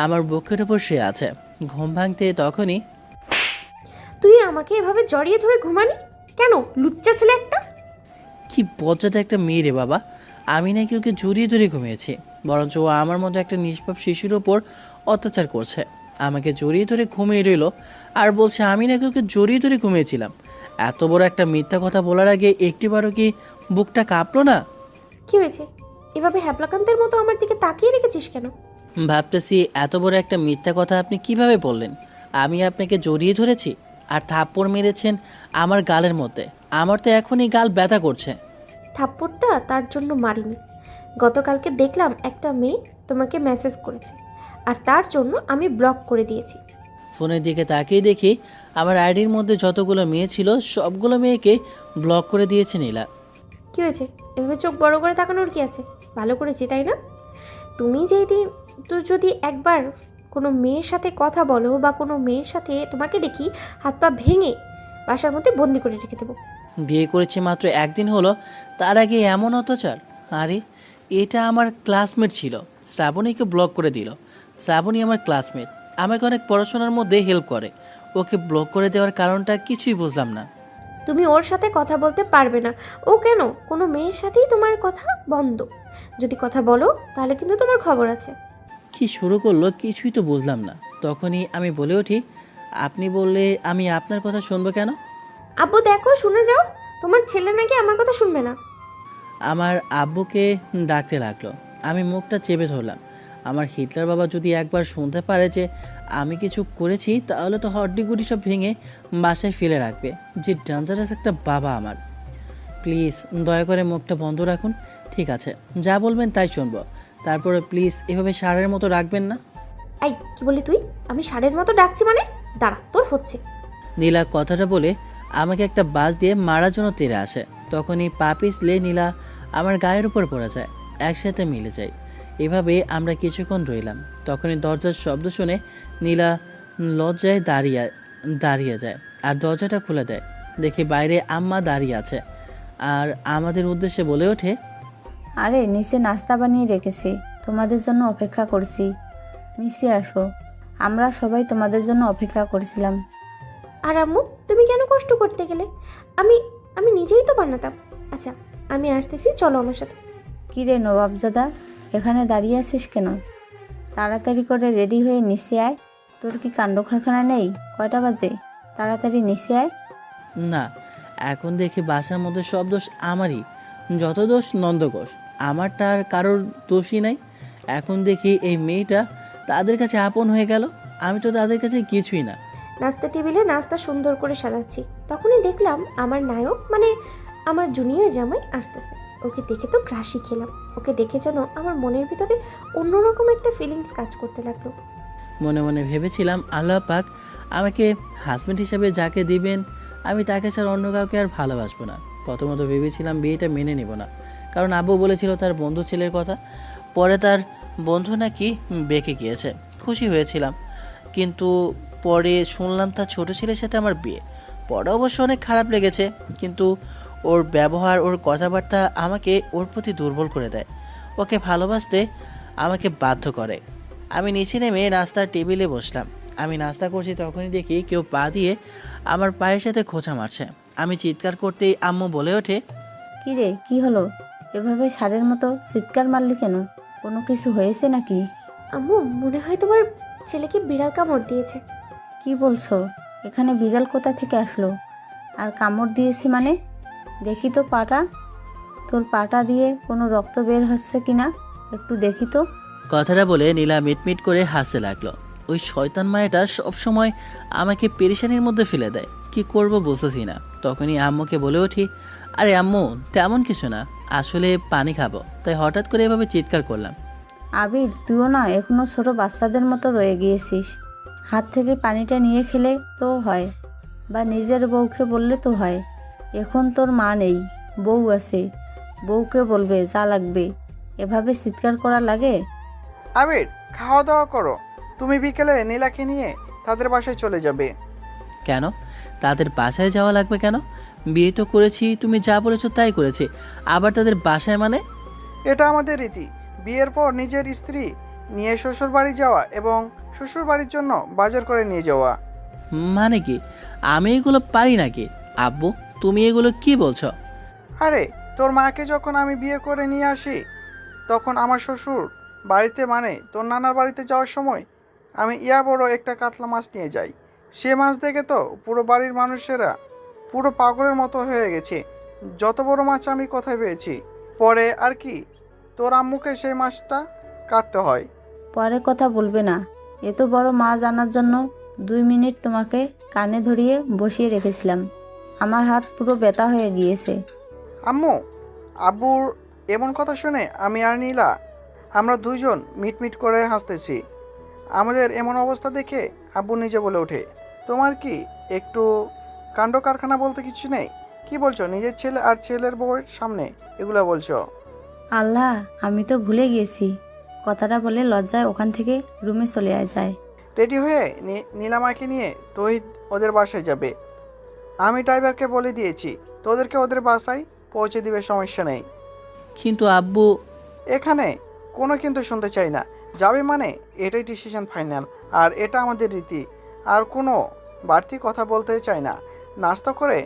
আমার বুকের ওপর শুয়ে আছে। ঘুম ভাঙতে তখনই, তুই আমাকে এভাবে জড়িয়ে ধরে ঘুমানি কেন, লুচ্চা ছেলে একটা? কি বজ্জাতে একটা মেয়ে রে বাবা! আমি নাকি ওকে জড়িয়ে ধরে ঘুমিয়েছি, বরঞ্চ ও আমার মতো একটা নিষ্পাপ শিশুর ওপর অত্যাচার করছে। আমাকে জড়িয়ে ধরে ঘুমিয়ে রইল আর বলছে আমি নাকি ওকে জড়িয়ে ধরে ঘুমিয়েছিলাম। এত বড় একটা মিথ্যা কথা বলার আগে একটিবারও কি বুকটা কাঁপলো না? কি হয়েছে? এভাবে হ্যাপলাকান্তের মতো আমার দিকে তাকিয়ে রেখেছিস কেন? ভাবতেছি এত বড় একটা মিথ্যা কথা আপনি কিভাবে বললেন? আমি আপনাকে জড়িয়ে ধরেছি আর থাপ্পড় মেরেছেন আমার গালের মধ্যে। আমার তো এখনই গাল ব্যথা করছে। থাপ্পড়টা তার জন্য মারিনি। গতকালকে দেখলাম একটা মেয়ে তোমাকে মেসেজ করেছে, আর তার জন্য আমি ব্লক করে দিয়েছি। ফোনের দিকে তাকিয়ে দেখি আমার আইডির মধ্যে যতগুলো মেয়ে ছিল সবগুলো মেয়েকে ব্লক করে দিয়েছে নীলা। কি হয়েছে? এভাবে চোখ বড় করে তাকানোর কি আছে? ভালো করেছি তাই না? তুমি যেদিন তো যদি একবার কোনো মেয়ের সাথে কথা বলো বা কোনো মেয়ের সাথে তোমাকে দেখি, হাত পা ভেঙে বাসার মধ্যে বন্দি করে রেখে দেবো। বিয়ে করেছি মাত্র 1 দিন হলো, তার আগে এমন অত্যাচার! আরে এটা আমার ক্লাসমেট ছিল, শ্রাবণীকে ব্লক করে দিল। শ্রাবণী আমার ক্লাসমেট, আমাকে অনেক পড়াশোনার মধ্যে হেল্প করে। ওকে ব্লক করে দেওয়ার কারণটা কিছুই বুঝলাম না। তুমি ওর সাথে কথা বলতে পারবে না। ও কেন, কোনো মেয়ের সাথেই তোমার কথা বন্ধ। যদি কথা বলো তাহলে কিন্তু তোমার খবর আছে। কি শুরু করলো কিছুই তো বুঝলাম না। তখনই আমি বলে উঠি, আপনি বললে আমি আপনার কথা শুনবো কেন? আব্বু দেখো, শুনে যাও, তোমার ছেলে নাকি আমার কথা শুনবে না। আমার আব্বুকে ডাকতে লাগলো। আমি মুখটা চেপে ধরলাম। আমার হিটলার বাবা যদি একবার শুনতে পারে যে আমি কিছু করেছি, তাহলে তো হড্ডিগুডি সব ভেঙে বাসায় ফেলে রাখবে। যে ডেঞ্জারাস একটা বাবা আমার! প্লিজ দয়া করে মুখটা বন্ধ রাখুন। ঠিক আছে, যা বলবেন তাই শুনবো। তারপরে প্লিজ এভাবে সারের মতো রাখবেন না। এই কি বলি তুই? আমি ষাঁড়ের মতো ডাকছি মানে? দাঁড়া, তোর হচ্ছে। নীলা কথাটা বলে আমাকে একটা বাস দিয়ে মারার জন্য তেড়ে আসে। তখনই পা পিছলে নীলা আমার গায়ের উপর পড়ে যায়, একসাথে মিলে যায়। এভাবে আমরা কিছুক্ষণ রইলাম। তখনই দরজার শব্দ শুনে নীলা লজ্জায় দাঁড়িয়ে যায় আর দরজাটা খুলে দেয়। দেখি বাইরে আম্মা দাঁড়িয়ে আছে আর আমাদের উদ্দেশ্যে বলে ওঠে, আরে নিচে নাস্তা বানিয়ে রেখেছি, তোমাদের জন্য অপেক্ষা করছি, নিচে আসো। আমরা সবাই তোমাদের জন্য অপেক্ষা করছিলাম। আর আম্মু, তুমি কেন কষ্ট করতে গেলে? আমি আমি নিজেই তো বানাতাম। আচ্ছা, আমি আসতেছি, চলো আমার সাথে। কী রে নবাবজাদা, এখানে দাঁড়িয়ে আছিস কেন? তাড়াতাড়ি করে রেডি হয়ে নিচে আয়। তোর কি কাণ্ড কারখানা নেই? কয়টা বাজে? তাড়াতাড়ি নিচে আয়। না, এখন দেখি বাসার মধ্যে সব দোষ আমারই। যত দোষ নন্দঘোষ, আমারটা আর কারোর দোষই নাই। এখন দেখি এই মেয়েটা তাদের কাছে আপন হয়ে গেল, আমি তো তাদের কাছে কিছুই না। নাস্তা টেবিলে নাস্তা সুন্দর করে সাজাচ্ছি, তখনই দেখলাম আমার নায়ক মানে আমার জুনিয়র জামাই আসতেছে। ওকে দেখে তো গ্রাসি খেলাম। ওকে দেখে যেন আমার মনের ভিতরে অন্যরকম একটা ফিলিংস কাজ করতে লাগলো। মনে মনে ভেবেছিলাম আল্লাহ পাক আমাকে হাজব্যান্ড হিসেবে যাকে দিবেন আমি তাকে ছাড়া অন্য কাউকে আর ভালোবাসবো না। প্রথমত ভেবেছিলাম বিয়েটা মেনে নেব না, কারণ আব্বু বলেছিল তার বন্ধু ছেলের কথা। পরে তার বন্ধু নাকি বেঁকে গিয়েছে, খুশি হয়েছিলাম। কিন্তু পরে শুনলাম তার ছোট ছেলের সাথে আমার বিয়ে। পরে অবশ্য অনেক খারাপ লেগেছে, কিন্তু ওর ব্যবহার, ওর কথাবার্তা আমাকে ওর প্রতি দুর্বল করে দেয়। ওকে ভালোবাসতে আমাকে বাধ্য করে। আমি নিচে নেমে নাস্তার টেবিলে বসলাম। আমি নাস্তা করছি, তখনই দেখি কেউ পা দিয়ে আমার পায়ের সাথে খোঁচা মারছে। আমি চিৎকার করতেই আম্মু বলে ওঠে, কি রে, কি হলো? এভাবে ষাঁড়ের মতো চিৎকার মারলি কেন? কোনো কিছু হয়েছে নাকি? আম্মু, মনে হয় তোমার ছেলেকে বিড়াল কামড় দিয়েছে। কি বলছো? এখানে বিড়াল কোথা থেকে আসলো? আর কামড় দিয়েছে মানে? দেখি তো পাটা। তোর পাটা দিয়ে কোনো রক্ত বের হচ্ছে কিনা একটু দেখি তো। কথাটা বলে নীলা মিটমিট করে হাসতে লাগলো। ওই শয়তান মায়াটা সবসময় আমাকে পেরেশানির মধ্যে ফেলে দেয়, কি করব বুঝতেছি না। তখনই আম্মুকে বলে উঠি, আরে আম্মু, তেমন কিছু না, আসলে পানি খাবো, তাই হঠাৎ করে এভাবে চিৎকার করলাম। আবির, তুইও না এখনো ছোট বাচ্চাদের মতো রয়ে গিয়েছিস। হাত থেকে পানিটা নিয়ে খেলে তো হয়, বা নিজের বউকে বললে তো হয়। এখন তোর মা নেই, বউ আছে, বউকে বলবে যা লাগবে। এভাবে চিৎকার করা লাগে? আবির, খাওয়া দাওয়া করো। তুমি বিকেলে নীলাকে নিয়ে তাদের বাসায় চলে যাবে। কেন তাদের বাসায় যাওয়া লাগবে কেন? বিয়ে তো করেছি, তুমি যা বলেছো তাই করেছি, আবার তাদের বাসায় মানে? এটা আমাদের রীতি। বিয়ের পর নিজের স্ত্রী নিয়ে শ্বশুর বাড়ি যাওয়া এবং শ্বশুর বাড়ির জন্য বাজার করে নিয়ে যাওয়া। মানে কি? আমি এগুলো পারি নাকি? আব্বু, তুমি এগুলো কি বলছো? আরে, তোর মাকে যখন আমি বিয়ে করে নিয়ে আসি, তখন আমার শ্বশুর বাড়িতে মানে তোর নানার বাড়িতে যাওয়ার সময় আমি বড় একটা কাতলা মাছ নিয়ে যাই। সে মাছ দেখে তো পুরো বাড়ির মানুষেরা পুরো পাগলের মতো হয়ে গেছে। যত বড় মাছ আমি কোথায় পেয়েছি। পরে আর কি, তোর আম্মুকে সেই মাছটা কাটতে হয়। পরে কথা বলবে না। এত বড় মাছ আনার জন্য 2 মিনিট তোমাকে কানে ধরিয়ে বসিয়ে রেখেছিলাম। আমার হাত পুরো ব্যথা হয়ে গিয়েছে। আম্মু, আব্বুর এমন কথা শুনে আমি আর নীলা আমরা দুইজন মিটমিট করে হাসতেছি। আমাদের এমন অবস্থা দেখে আব্বু নিজে বলে ওঠে, তোমার কি একটু কাণ্ড কারখানা বলতে কিছু নেই? কি বলছো? নিজের ছেলে আর ছেলের বউয়ের সামনে এগুলো বলছো? আল্লাহ, আমি তো ভুলে গিয়েছি। কথাটা বলে লজ্জায় ওখান থেকে রুমে চলে যায়। রেডি হয়ে নীলামাকে নিয়ে তহিদ ওদের বাসায় যাবে। আমি ড্রাইভারকে বলে দিয়েছি তোদেরকে ওদের বাসায় পৌঁছে দিবে, সমস্যা নেই। কিন্তু আব্বু। এখানে কোনো কিন্তু শুনতে চাই না। যাবে মানে এটাই ডিসিশন ফাইনাল, আর এটা আমাদের রীতি। আর কোনো বাড়তি কথা বলতে চাই না। নাস্তা করে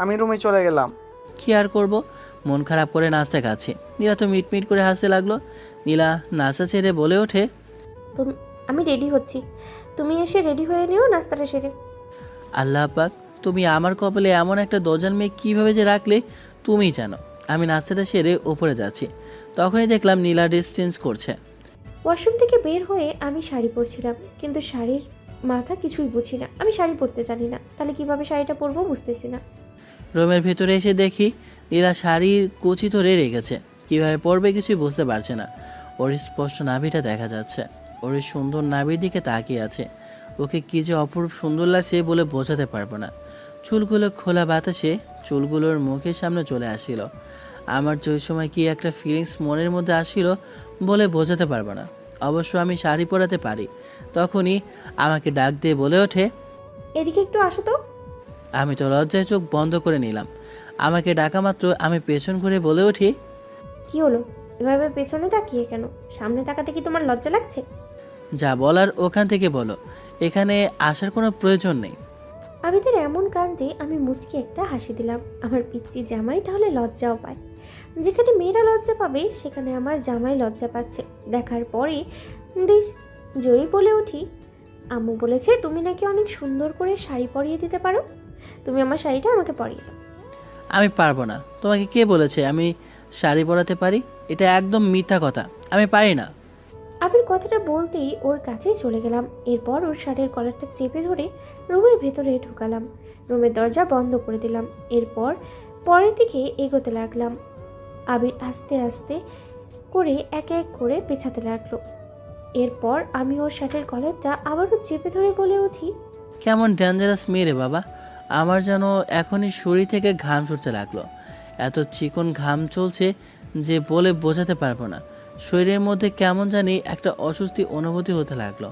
আমি রুমে চলে গেলাম। কি আর করব, মন খারাপ করে নাস্তা খাচ্ছি। নীলা তো মিটমিট করে হাসতে লাগলো। নীলা নাস্তা ছেড়ে বলে ওঠে, তুমি, আমি রেডি হচ্ছি, তুমি এসে রেডি হয়ে নিও নাস্তাটা সেরে। আল্লাহ পাক, তুমি আমার কপালে এমন একটা দরজার মেয়ে কীভাবে যে রাখলে তুমিই জানো। আমি নাস্তাটা সেরে ওপরে যাচ্ছি, তখনই দেখলাম নীলা ড্রেস চেঞ্জ করছে। ওয়াশরুম থেকে বের হয়ে আমি শাড়ি পরছিলাম, কিন্তু শাড়ির মাথা কিছুই বুঝি না। আমি শাড়ি পরতে জানি না, তাহলে কিভাবে শাড়িটা পরবো বুঝতেছি না। রুমের ভেতরে এসে দেখি নীলা শাড়ির কুচি ধরে রেখেছে, কীভাবে পরবে কিছুই বুঝতে পারছে না। ওর স্পষ্ট নাভিটা দেখা যাচ্ছে, ওর এই সুন্দর নাভির দিকে তাকিয়ে আছে। ওকে কী যে অপরূপ সুন্দর লাগছে বলে বোঝাতে পারবো না। চুলগুলো খোলা বাতাসে চুলগুলোর মুখের সামনে চলে আসিল। আমার যে ওই সময় কি একটা ফিলিংস মনের মধ্যে আসিল বলে বোঝাতে পারবো না। অবশ্য আমি শাড়ি পরাতে পারি। তখনই আমাকে ডাক দিয়ে বলে ওঠে, এদিকে একটু আসো তো। আমি তো লজ্জায় চোখ বন্ধ করে নিলাম। আমাকে ডাকা মাত্র আমি পেছন ঘুরে বলে উঠি, কি হলো? এভাবে পেছনে তাকিয়ে কেন? সামনে তাকাতে কি তোমার লজ্জা লাগছে? যা বলার ওখান থেকে বলো, এখানে আসার কোনো প্রয়োজন নেই। আবিদের এমন কাণ্ডে আমি মুচকি একটা হাসি দিলাম। আমার পিচ্চি জামাই তাহলে লজ্জাও পায়। যেখানে মেয়েরা লজ্জা পাবে সেখানে আমার জামাই লজ্জা পাচ্ছে। দেখার পরে বেশ জোরে বলে উঠি, আম্মু বলেছে তুমি নাকি অনেক সুন্দর করে শাড়ি পরিয়ে দিতে পারো। তুমি আমার শাড়িটা আমাকে পরিয়ে দাও। আমি পারবো না। তোমাকে কে বলেছে আমি শাড়ি পরাতে পারি? এটা একদম মিথ্যা কথা, আমি পারি না। আবির কথাটা বলতেই ওর কাছেই চলে গেলাম। এরপর ওর শাড়ির কলারটা চেপে ধরে রুমের ভেতরে ঢুকালাম। রুমের দরজা বন্ধ করে দিলাম। এরপর পরের দিকে এগোতে লাগলাম। আবির আস্তে আস্তে করে এক এক করে পেছাতে লাগলো। এরপর আমি ওর শার্টের কলারটা আবারও চেপে ধরে বলে উঠি, কেমন ডেঞ্জারাস মেয়ে রে বাবা। আমার যেন এখনই শরীর থেকে ঘাম ছুটতে লাগলো। এত চিকন ঘাম চলছে যে বলে বোঝাতে পারবো না। শরীরের মধ্যে কেমন জানি একটা অস্বস্তি অনুভূতি হতে লাগলো।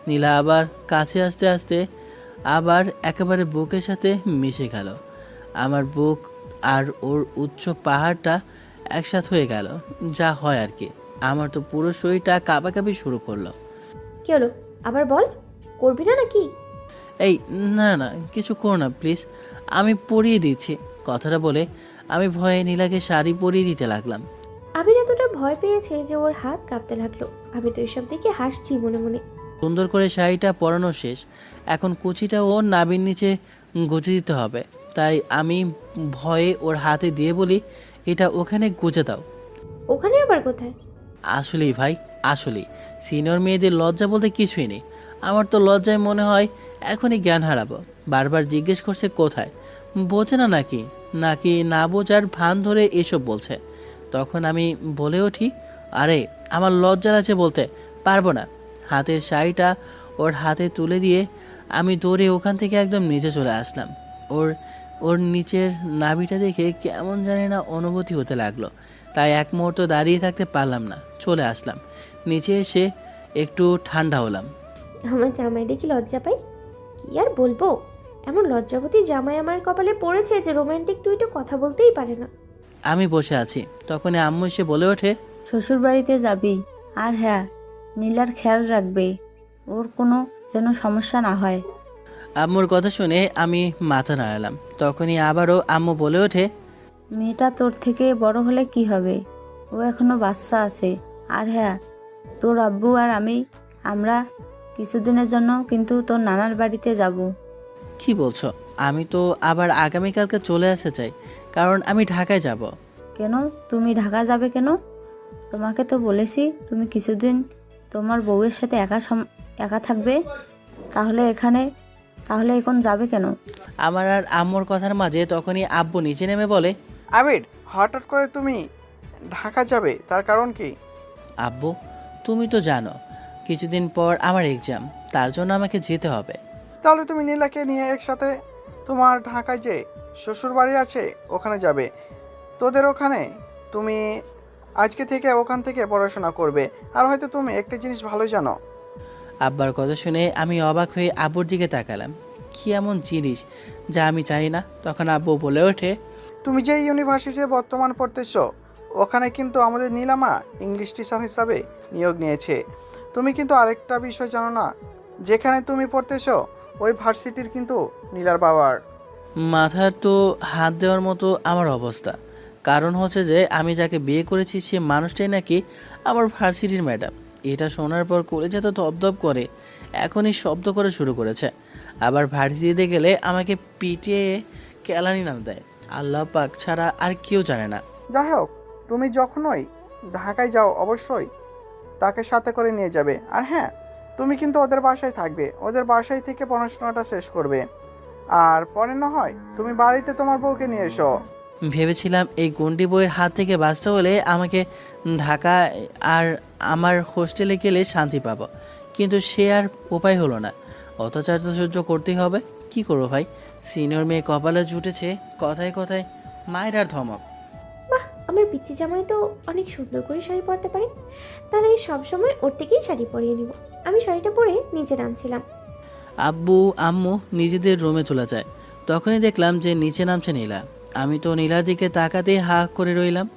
নীলা আবার কাছে আসতে আসতে আবার একেবারে বুকের সাথে মিশে গেল। আমার বুক আর ওর উচ্চ পাহাড়টা একসাথে হয়ে গেল, যা হয় আর কি। আমার তো পুরো শরীরটা কাঁপাকাঁপি শুরু করলো। কি হলো আবার বল, করবি না নাকি? এই না না, কিছু করো না প্লিজ, আমি পরিয়ে দিচ্ছি। কথাটা বলে আমি ভয়ে নীলাকে শাড়ি পরিয়ে দিতে লাগলাম। আবির এতটা ভয় পেয়েছে যে ওর হাত কাঁপতে লাগলো। আমি তো এসব দেখে হাসছি মনে মনে। সুন্দর করে শাড়িটা পরানো শেষ, এখন কুচিটা ওর নাভির নিচে গুঁজে দিতে হবে। তাই আমি ভয়ে ওর হাতে দিয়ে বলি, এটা ওখানে গুঁজে দাও। ওখানে আবার কোথায়? আসলেই ভাই, আসলেই সিনিয়র মেয়েদের লজ্জা বলতে কিছুই নেই। আমার তো লজ্জায় মনে হয় এখনই জ্ঞান হারাবো। বারবার জিজ্ঞেস করছে কোথায়, বোঝে না নাকি নাকি না বোঝার ভান ধরে এসব বলছে। তখন আমি বলে উঠি, আরে আমার লজ্জা আছে বলতে পারবো না। হাতের শাড়িটা ওর হাতে তুলে দিয়ে আমি দৌড়ে ওখান থেকে একদম নিচে চলে আসলাম। ওর ওর নিচের নাভিটা দেখে কেমন জানি না অনুভূতি হতে লাগলো। তাই এক মুহূর্ত দাঁড়িয়ে থাকতে পারলাম না, চলে আসলাম নিচে। এসে একটু ঠান্ডা হলাম। আমার জামাই দেখি লজ্জা পাই, কি আর বলবো। এমন লজ্জাবতী জামাই আমার কপালে পড়েছে যে রোমান্টিক দুইটা কথা বলতেই পারে না। আমি বসে আছি, তখনই আম্মু এসে বলে ওঠে, শ্বশুর বাড়িতে যাবি, আর হ্যাঁ, নীলার খেয়াল রাখবে, ওর কোনো যেন সমস্যা না হয়। আম্মুর কথা শুনে আমি মাথা নাড়ালাম। তখনই আবারও আম্মু বলে ওঠে, মেয়েটা তোর থেকে বড় হলে কি হবে, ও এখনো বাচ্চা আছে। আর হ্যাঁ, তোর আব্বু আর আমরা কিছুদিনের জন্য কিন্তু তোর নানার বাড়িতে যাব। কি বলছো? আমি তো আবার আগামীকালকে চলে আসতে চাই, কারণ আমি ঢাকায় যাব। কেন তুমি ঢাকা যাবে কেন? তোমাকে তো বলেছি তুমি কিছুদিন তোমার বউয়ের সাথে একা থাকবে। তাহলে এখন যাবে কেন? আমার আর আম্মুর কথার মাঝে তখনই আব্বু নিচে নেমে বলে, আবির, হঠাৎ করে তুমি ঢাকা যাবে, তার কারণ কি? আব্বু তুমি তো জানো কিছুদিন পর আমার এক্সাম, তার জন্য আমাকে যেতে হবে। তাহলে তুমি নীলাকে নিয়ে একসাথে তোমার ঢাকায় যে শ্বশুর বাড়ি আছে ওখানে যাবে। তোদের ওখানে তুমি আজকে থেকে ওখান থেকে পড়াশোনা করবে। আর হয়তো তুমি একটা জিনিস ভালো জানো। আব্বার কথা শুনে আমি অবাক হয়ে আব্বুর দিকে তাকালাম। কি এমন জিনিস যা আমি চাই না? তখন আব্বু বলে ওঠে, তুমি যে ইউনিভার্সিটিতে বর্তমান পড়তেছো ওখানে কিন্তু আমাদের নীলামা ইংলিশ টিচার হিসাবে নিয়োগ নিয়েছে। তুমি কিন্তু আরেকটা বিষয় জানো না, যেখানে তুমি পড়তেছো ওই ভার্সিটির কিন্তু নীলার বাবার। মাথার তো হাত দেওয়ার মতো আমার অবস্থা। কারণ হচ্ছে যে আমি যাকে বিয়ে করেছি সে মানুষটাই নাকি আমার ভার্সিটির ম্যাডাম। এটা শোনার পর কলেজে তো দপদপ করে, এখনই শব্দ করে শুরু করেছে। আবার ভার্সিটিতে গেলে আমাকে পিটিয়ে কেলানি না দেয় আল্লাহ পাক ছাড়া আর কেউ জানে না। যাই হোক, তুমি যখনই ঢাকায় যাও অবশ্যই তাকে সাথে করে নিয়ে যাবে। আর হ্যাঁ, তুমি কিন্তু ওদের বাসায় থাকবে, ওদের বাসায় থেকে পড়াশোনাটা শেষ করবে। আর পরে না হয় তুমি বাড়িতে তোমার বউকে নিয়ে এসো। ভেবেছিলাম এই গন্ডি বইয়ের হাত থেকে বাঁচতে হলে আমাকে ঢাকা আর আমার হোস্টেলে গেলে শান্তি পাবো, কিন্তু সে আর উপায় হলো না। অত্যাচার তো সহ্য করতেই হবে। কি করবো ভাই, সিনিয়র মেয়ে কপালে জুটেছে, কথায় কথায় মায়ের আর ধমক। বাহ, আমার পিচ্চি জামাই তো অনেক সুন্দর করে শাড়ি পরতে পারে। তাহলে সব সময় ওর থেকেই শাড়ি পরিয়ে নিব। আমি শাড়িটা পরে নিচে নামছিলাম। আব্বু আম্মু নিজেদের রুমে চলে যায়। তখনই দেখলাম যে নিচে নামছে নীলা। আমি তো নীলার দিকে তাকাতেই হা করে রইলাম।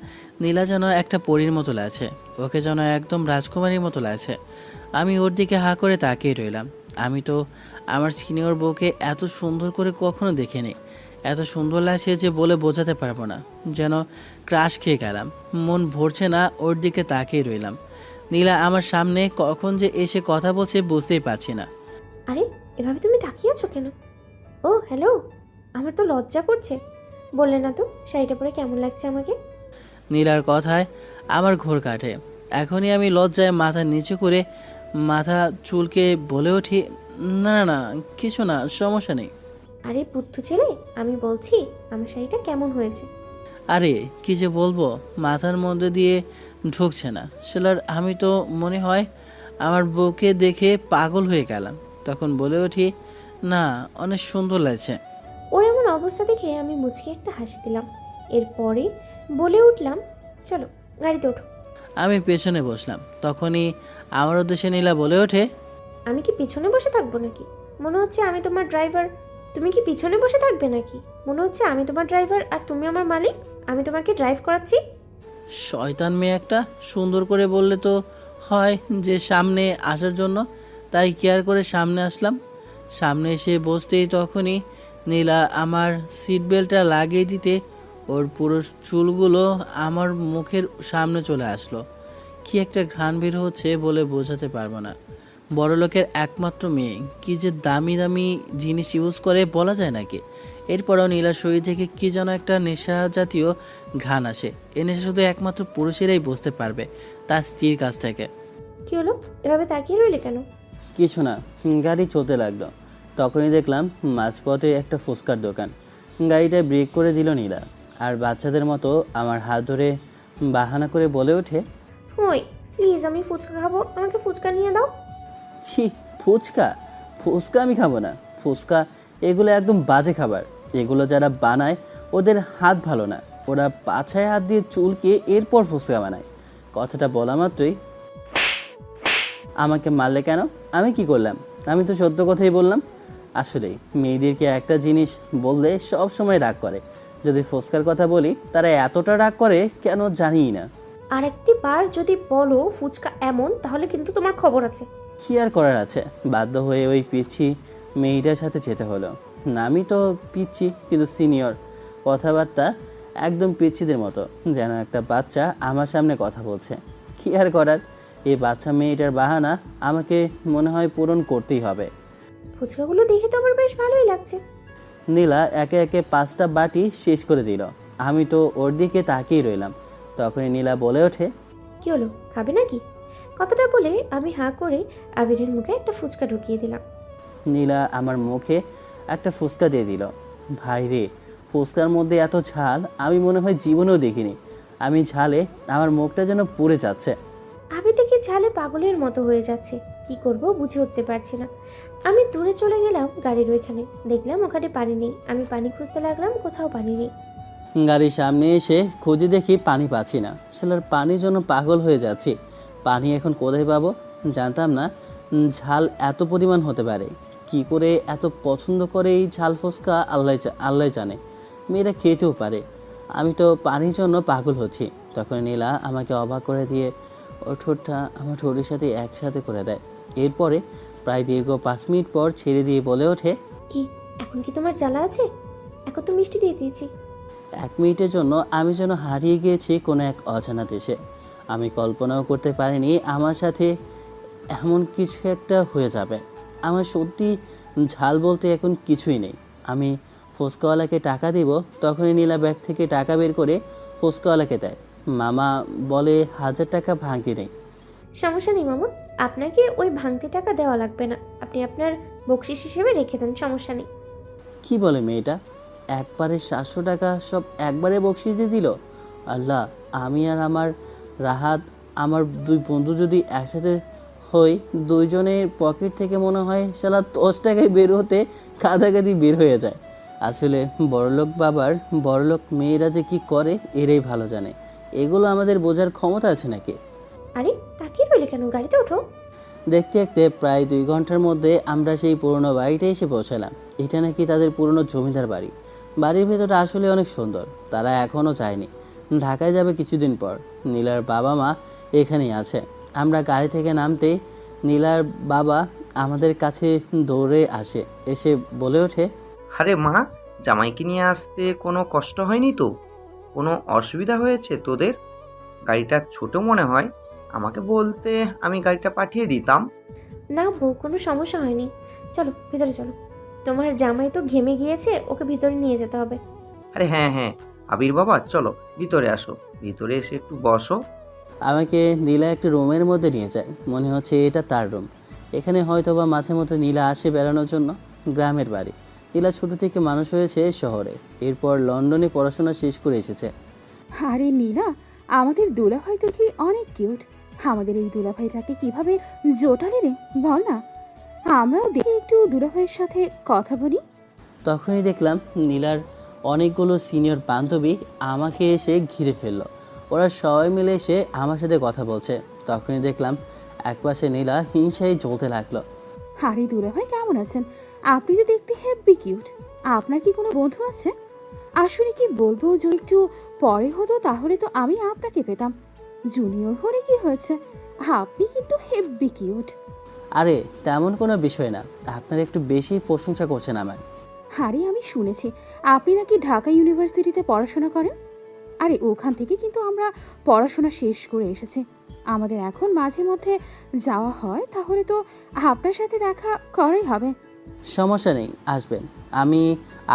নীলা যেন একটা পরীর মতো লাগছে, ওকে যেন একদম রাজকুমারীর মতো লাগছে। আমি ওর দিকে হা করে তাকিয়ে রইলাম। আমি তো আমার সিনিয়র বউকে এত সুন্দর করে কখনো দেখিনি। এত সুন্দর লাগছে যে বলে বোঝাতে পারবো না। যেন ক্রাশ খেয়ে গেলাম, মন ভরছে না, ওর দিকে তাকিয়ে রইলাম। নীলা আমার সামনে কখন যে এসে কথা বলছে বুঝতেই পারছি না। আরে এভাবে তুমি তাকিয়ে আছো কেন? ও হ্যালো, আমার তো লজ্জা করছে। বললে না তো শাড়িটা পরে কেমন লাগছে আমাকে? নীলার কথায় আমার ঘোর কাটে। এখনই আমি লজ্জায় মাথা নিচু করে মাথা চুলকে বলে উঠি, না না না, কিছু না, সমস্যা নেই। আরে বুদ্ধু ছেলে, আমি বলছি আমার শাড়িটা কেমন হয়েছে। আরে কি যে বলবো, মাথার মধ্যে দিয়ে ঢুকছে না। সেলার আমি তো মনে হয় আমার বউকে দেখে পাগল হয়ে গেলাম। তখন বলে উঠি, না, অনেক সুন্দর লাগছে। ওর এমন অবস্থা দেখে আমি মুচকি একটা হাসি দিলাম। এরপরে বলে উঠলাম, চলো গাড়িতে ওঠো। আমি পেছনে বসলাম। তখনই আমার উদ্দেশ্যে নীলা বলে ওঠে, আমি কি পিছনে বসে থাকবো নাকি? মনে হচ্ছে আমি তোমার ড্রাইভার। তুমি কি পিছনে বসে থাকবে নাকি? মনে হচ্ছে আমি তোমার ড্রাইভার আর তুমি আমার মালিক। আমি তোমাকে ড্রাইভ করাচ্ছি। শয়তান মেয়ে একটা। সুন্দর করে বললে তো হয় যে সামনে আসার জন্য, তাই কেয়ার করে সামনে আসলাম। সামনে এসে বসতেই তখনই নীলা আমার সিট বেল্টটা লাগিয়ে দিতে ওর পুরো চুলগুলো আমার মুখের সামনে চলে আসলো। কি একটা ঘ্রাণ বের হচ্ছে বলে বোঝাতে পারবো না। বড়লোকের একমাত্র মেয়ে কি যে দামি দামি জিনিস ইউজ করে বলা যায় নাকি। এরপরও নীলার শরীর থেকে কি যেন একটা নেশা জাতীয় ঘ্রাণ আসে। এ নেশা শুধু একমাত্র পুরুষেরাই বুঝতে পারবে, তার স্ত্রীর কাছ থেকে। কি হলো, এভাবে তাকিয়ে রইলে কেন? কিছু না, গাড়ি চলতে লাগলো। তখনই দেখলাম মাঝপথে একটা ফুচকার দোকান। গাড়িটায় ব্রেক করে দিল নীলা, আর বাচ্চাদের মতো আমার হাত ধরে বাহানা করে বলে ওঠে, ওই প্লিজ, আমি ফুচকা খাবো, আমাকে ফুচকা নিয়ে দাও। ছি, ফুচকা? ফুচকা আমি খাবো না। ফুচকা এগুলো একদম বাজে খাবার। এগুলো যারা বানায় ওদের হাত ভালো না। ওরা পাছায় হাত দিয়ে চুলকে এরপর ফুচকা বানায়। কথাটা বলা মাত্রই আমাকে মারলে কেন? আমি কি করলাম? আমি তো সত্য কথাই বললাম। আসলেই মেয়েদেরকে একটা জিনিস বললে সব সময় রাগ করে। যদি ফুচকার কথা বলি তারা এতটা রাগ করে কেন জানিই না। আরেকটি বার যদি বলো ফুচকা এমন, তাহলে কিন্তু তোমার খবর আছে। কি আর করার আছে, বাধ্য হয়ে ওই পিচ্ছি মেয়েটার সাথে যেতে হলো। আমি তো পিচ্ছি কিন্তু সিনিয়র। কথাবার্তা একদম পিচ্ছিদের মতো, যেন একটা বাচ্চা আমার সামনে কথা বলছে। কি আর করার, এই বাচ্চা মেয়েটার বাহানা আমাকে মনে হয় পূরণ করতেই হবে। ফুচকাগুলো দেখে তো আমার বেশ ভালোই লাগছে। নীলা একে একে 5টা বাটি শেষ করে দিল। আমি তো ওর দিকে তাকিয়ে রইলাম। তখনই নীলা বলে ওঠে, কি হলো, খাবে নাকি? কথাটা বলে আমি হাঁ করে আবিরের মুখে একটা ফুচকা ঢুকিয়ে দিলাম। নীলা আমার মুখে একটা ফুচকা দিয়ে দিল। ভাই রে, ফুচকার মধ্যে এত ঝাল আমি মনে হয় জীবনেও দেখিনি। আমি ঝালে আমার মুখটা যেন পুড়ে যাচ্ছে। আবির দেখে ঝালে পাগলের মতো হয়ে যাচ্ছে। কি করব বুঝে উঠতে পারছি না। আমি দূরে চলে গেলাম গাড়ির ওইখানে। দেখলাম ওখানে পানি নেই। আমি পানি খুঁজতে লাগলাম, কোথাও পানি নেই। গাড়ির সামনে এসে খুঁজে দেখি পানি পাচ্ছি না। শালার পানির জন্য পাগল হয়ে যাচ্ছি। পানি এখন কোথায় পাবো? জানতাম না ঝাল এত পরিমাণ হতে পারে। কি করে এত পছন্দ করে এই ঝাল ফুচকা আল্লাহ জানে। মেয়েরা খেতেও পারে। আমি তো পানির জন্য পাগল হচ্ছি। তখন নীলা আমাকে অবাক করে দিয়ে ওর ঠোঁটটা আমার ঠোঁটের সাথে একসাথে করে দেয়। এরপরে প্রায় দীর্ঘ 5 মিনিট পর ছেড়ে দিয়ে বলে ওঠে, কি এখন কি তোমার জ্বালা আছে? এখন তো মিষ্টি দিয়ে দিয়েছি। 1 মিনিটের জন্য আমি যেন হারিয়ে গিয়েছি কোনো এক অজানা দেশে। আমি কল্পনাও করতে পারিনি আমার সাথে এমন কিছু একটা হয়ে যাবে। আমার সত্যি ঝাল বলতে এখন কিছুই নেই। আমি ফুচকাওয়ালাকে টাকা দিব, তখনই নীলা ব্যাগ থেকে টাকা বের করে ফুচকাওয়ালাকে দেয়। মামা বলে 1000 টাকা ভাঙতি নেই। সমস্যা নেই মামা, আপনাকে ওই ভাঙতি টাকা দেওয়া লাগবে না। আপনি আপনার বকশিস হিসেবে রেখে দেন, সমস্যা নেই। কি বলে মেয়েটা? একবারে 700 টাকা সব একবারে বকশিস দিয়ে দিল। আল্লাহ, আমি আর আমার রাহাত, আমার 2 বন্ধু যদি একসাথে হই, দুইজনের পকেট থেকে মনে হয় শালা 10 টাকায় বের হতে কাঁদাকাদি বের হয়ে যায়। আসলে বড়লোক বাবার বড়লোক মেয়েরা যে কি করে এরাই ভালো জানে। এগুলো আমাদের বোঝার ক্ষমতা আছে নাকি? আরে তাকিয়ে রইলে কেন, গাড়িতে ওঠো। দেখতে দেখতে প্রায় 2 ঘন্টার মধ্যে আমরা সেই পুরনো বাড়িতে এসে পৌঁছালাম। এটা নাকি তাদের পুরনো জমিদার বাড়ি। বাড়ির ভেতরটা আসলে অনেক সুন্দর। তারা এখনও যায়নি, ঢাকায় যাবে কিছুদিন পর। নীলার বাবা মা এখানেই আছে। আমরা গাড়ি থেকে নামতেই নীলার বাবা আমাদের কাছে দৌড়ে আসে, এসে বলে ওঠে, আরে মা, জামাইকে নিয়ে আসতে কোনো কষ্ট হয়নি তো? কোনো অসুবিধা হয়েছে তোদের? গাড়িটা ছোট মনে হয়, আমাকে বলতে আমি গাড়িটা পাঠিয়ে দিতাম। না বউ, কোনো সমস্যা হয়নি। চলো ভিতরে চলো, তোমার জামাই তো ঘেমে গিয়েছে, ওকে ভিতরে নিয়ে যেতে হবে। আরে হ্যাঁ হ্যাঁ, আবির বাবা চলো ভিতরে আসো, ভিতরে এসে একটু বসো। আমাকে নীলা একটা রুমের মধ্যে নিয়ে যায়, মনে হচ্ছে এটা তার রুম। এখানে হয়তো বা মাঝে মধ্যে নীলা আসে বেড়ানোর জন্য। গ্রামের বাড়ি। নীলা ছোটো থেকে মানুষ হয়েছে শহরে, এরপর লন্ডনে পড়াশোনা শেষ করে এসেছে। আরে নীলা, আমাদের দুলাভাই তো কি অনেক কিউট। আমাদের এই দুলাভাইটাকে কিভাবে জোটালি রে বল না। আমরাও দেখি একটু দুলাভাইয়ের সাথে কথা বলি। তখনই দেখলাম নীলার অনেকগুলো সিনিয়র বান্ধবী আমাকে এসে ঘিরে ফেললো। ওরা সবাই মিলে এসে আমার সাথে কথা বলছে। তখনই দেখলাম একপাশে নীলা হিংসায় জ্বলতে লাগলো। আরে দুলাভাই কেমন আছেন? আপনি তো দেখতে হেব্বি কিউট। আপনার কি কোনো বন্ধু আছে? আসলে কি বলবো, যদি একটু পরে হতো তাহলে তো আমি আপনাকে পেতাম। জুনিয়র হলে কি হয়েছে, আপনি কিন্তু হেব্বি কিউট। আরে তেমন কোনো বিষয় না, আপনারা একটু বেশি প্রশংসা করছেন আমার। আরে আমি শুনেছি আপনি নাকি ঢাকা ইউনিভার্সিটিতে পড়াশোনা করেন। আরে ওখান থেকে কিন্তু আমরা পড়াশোনা শেষ করে এসেছি। আমাদের এখন মাঝে মধ্যে যাওয়া হয়, তাহলে তো আপনার সাথে দেখা করাই হবে। সমস্যা নেই, আসবেন। আমি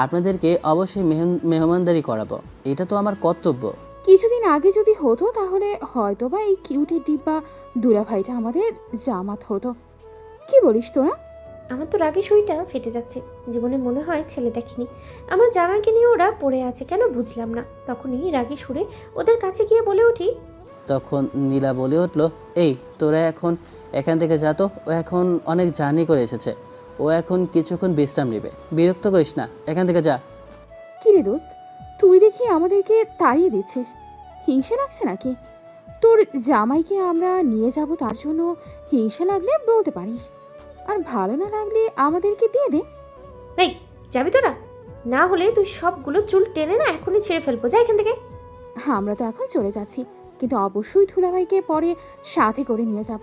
আপনাদেরকে অবশ্যই মেহমানদারি করাবো, এটা তো আমার কর্তব্য। কিছুদিন আগে যদি হতো তাহলে হয়তো বা এই কিউটের ডিব্বা দুলাভাইটা আমাদের জামাত হতো। কি বলিস তোরা? আমার তো রাগে শরীরটা ফেটে যাচ্ছে। জীবনে মনে হয় ছেলে দেখিনি। আমার জামাইকে নিয়ে ওরা পড়ে আছে, কেন বুঝলাম না। তখনই রাগে সুরে ওদের কাছে গিয়ে বলে উঠি, তখন নীলা বলে উঠলো, এই তোরা এখন এখান থেকে যা তো, ও এখন অনেক জার্নি করে এসেছে, ও এখন কিছুক্ষণ বিশ্রাম নেবে। বিরক্ত করিস না, এখান থেকে যা। কি রে দোস্ত, তুই দেখি আমাদেরকে তাড়িয়ে দিচ্ছিস। হিংসা লাগছে নাকি? তোর জামাইকে আমরা নিয়ে যাব, তার জন্য হিংসা লাগলে বলতে পারিস, আর ভালো না লাগলে আমাদেরকে দিয়ে দে। এই যাবি তোরা? না হলে তুই সবগুলো চুল টেনে না এখনই ছেড়ে ফেলবো, যা এখান থেকে। আমরা তো এখন চলে যাচ্ছি, কিন্তু অবশ্যই দুলাভাইকে পরে সাথে করে নিয়ে যাব।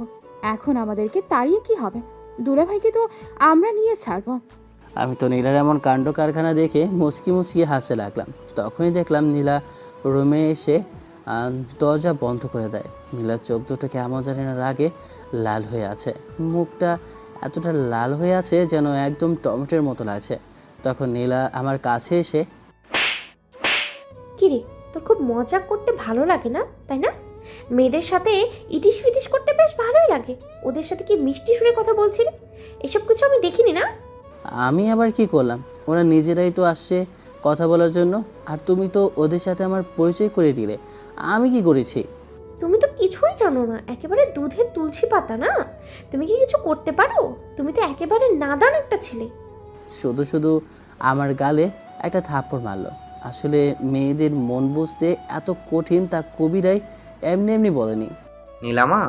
এখন আমাদেরকে তাড়িয়ে কি হবে? দুলাভাইকে তো আমরা নিয়ে ছাড়বো। আমি তো নীলার এমন কাণ্ড কারখানা দেখে মুচকি মুচকি হাসতে লাগলাম। তখনই দেখলাম নীলা রুমে এসে দরজা বন্ধ করে দেয়। নীলার চোখ দুটো কেমন জানি না রাগে লাল হয়ে আছে, মুখটা এতটা লাল হয়ে আছে যেন একদম টমেটোর মতো লাগছে। তখন নীলা আমার কাছে এসে, কি রে, তোর খুব মজা করতে ভালো লাগে না, তাই না? মেয়েদের সাথে ইটিস ফিটিস করতে বেশ ভালোই লাগে। ওদের সাথে কি মিষ্টি সুরে কথা বলছিলি? এসব কিছু আমি দেখিনি না। আমি আবার কি করলাম? ওরা নিজেরাই তো আসছে কথা বলার জন্য, আর তুমি তো ওদের সাথে আমার পরিচয় করে দিলে। আমি কি করেছি? তুমি তো কিছুই জানো না, একেবারে দুধের তুলসী পাতা না। তুমি কি কিছু করতে পারো? তুমি তো একেবারে নাদান একটা ছেলে। শুধু শুধু আমার গালে একটা থাপ্পড় মারলো। আসলে মেয়েদের মন বুঝতে এত কঠিন তা কবিরাই এমনি এমনি বলেনি। নীলামা,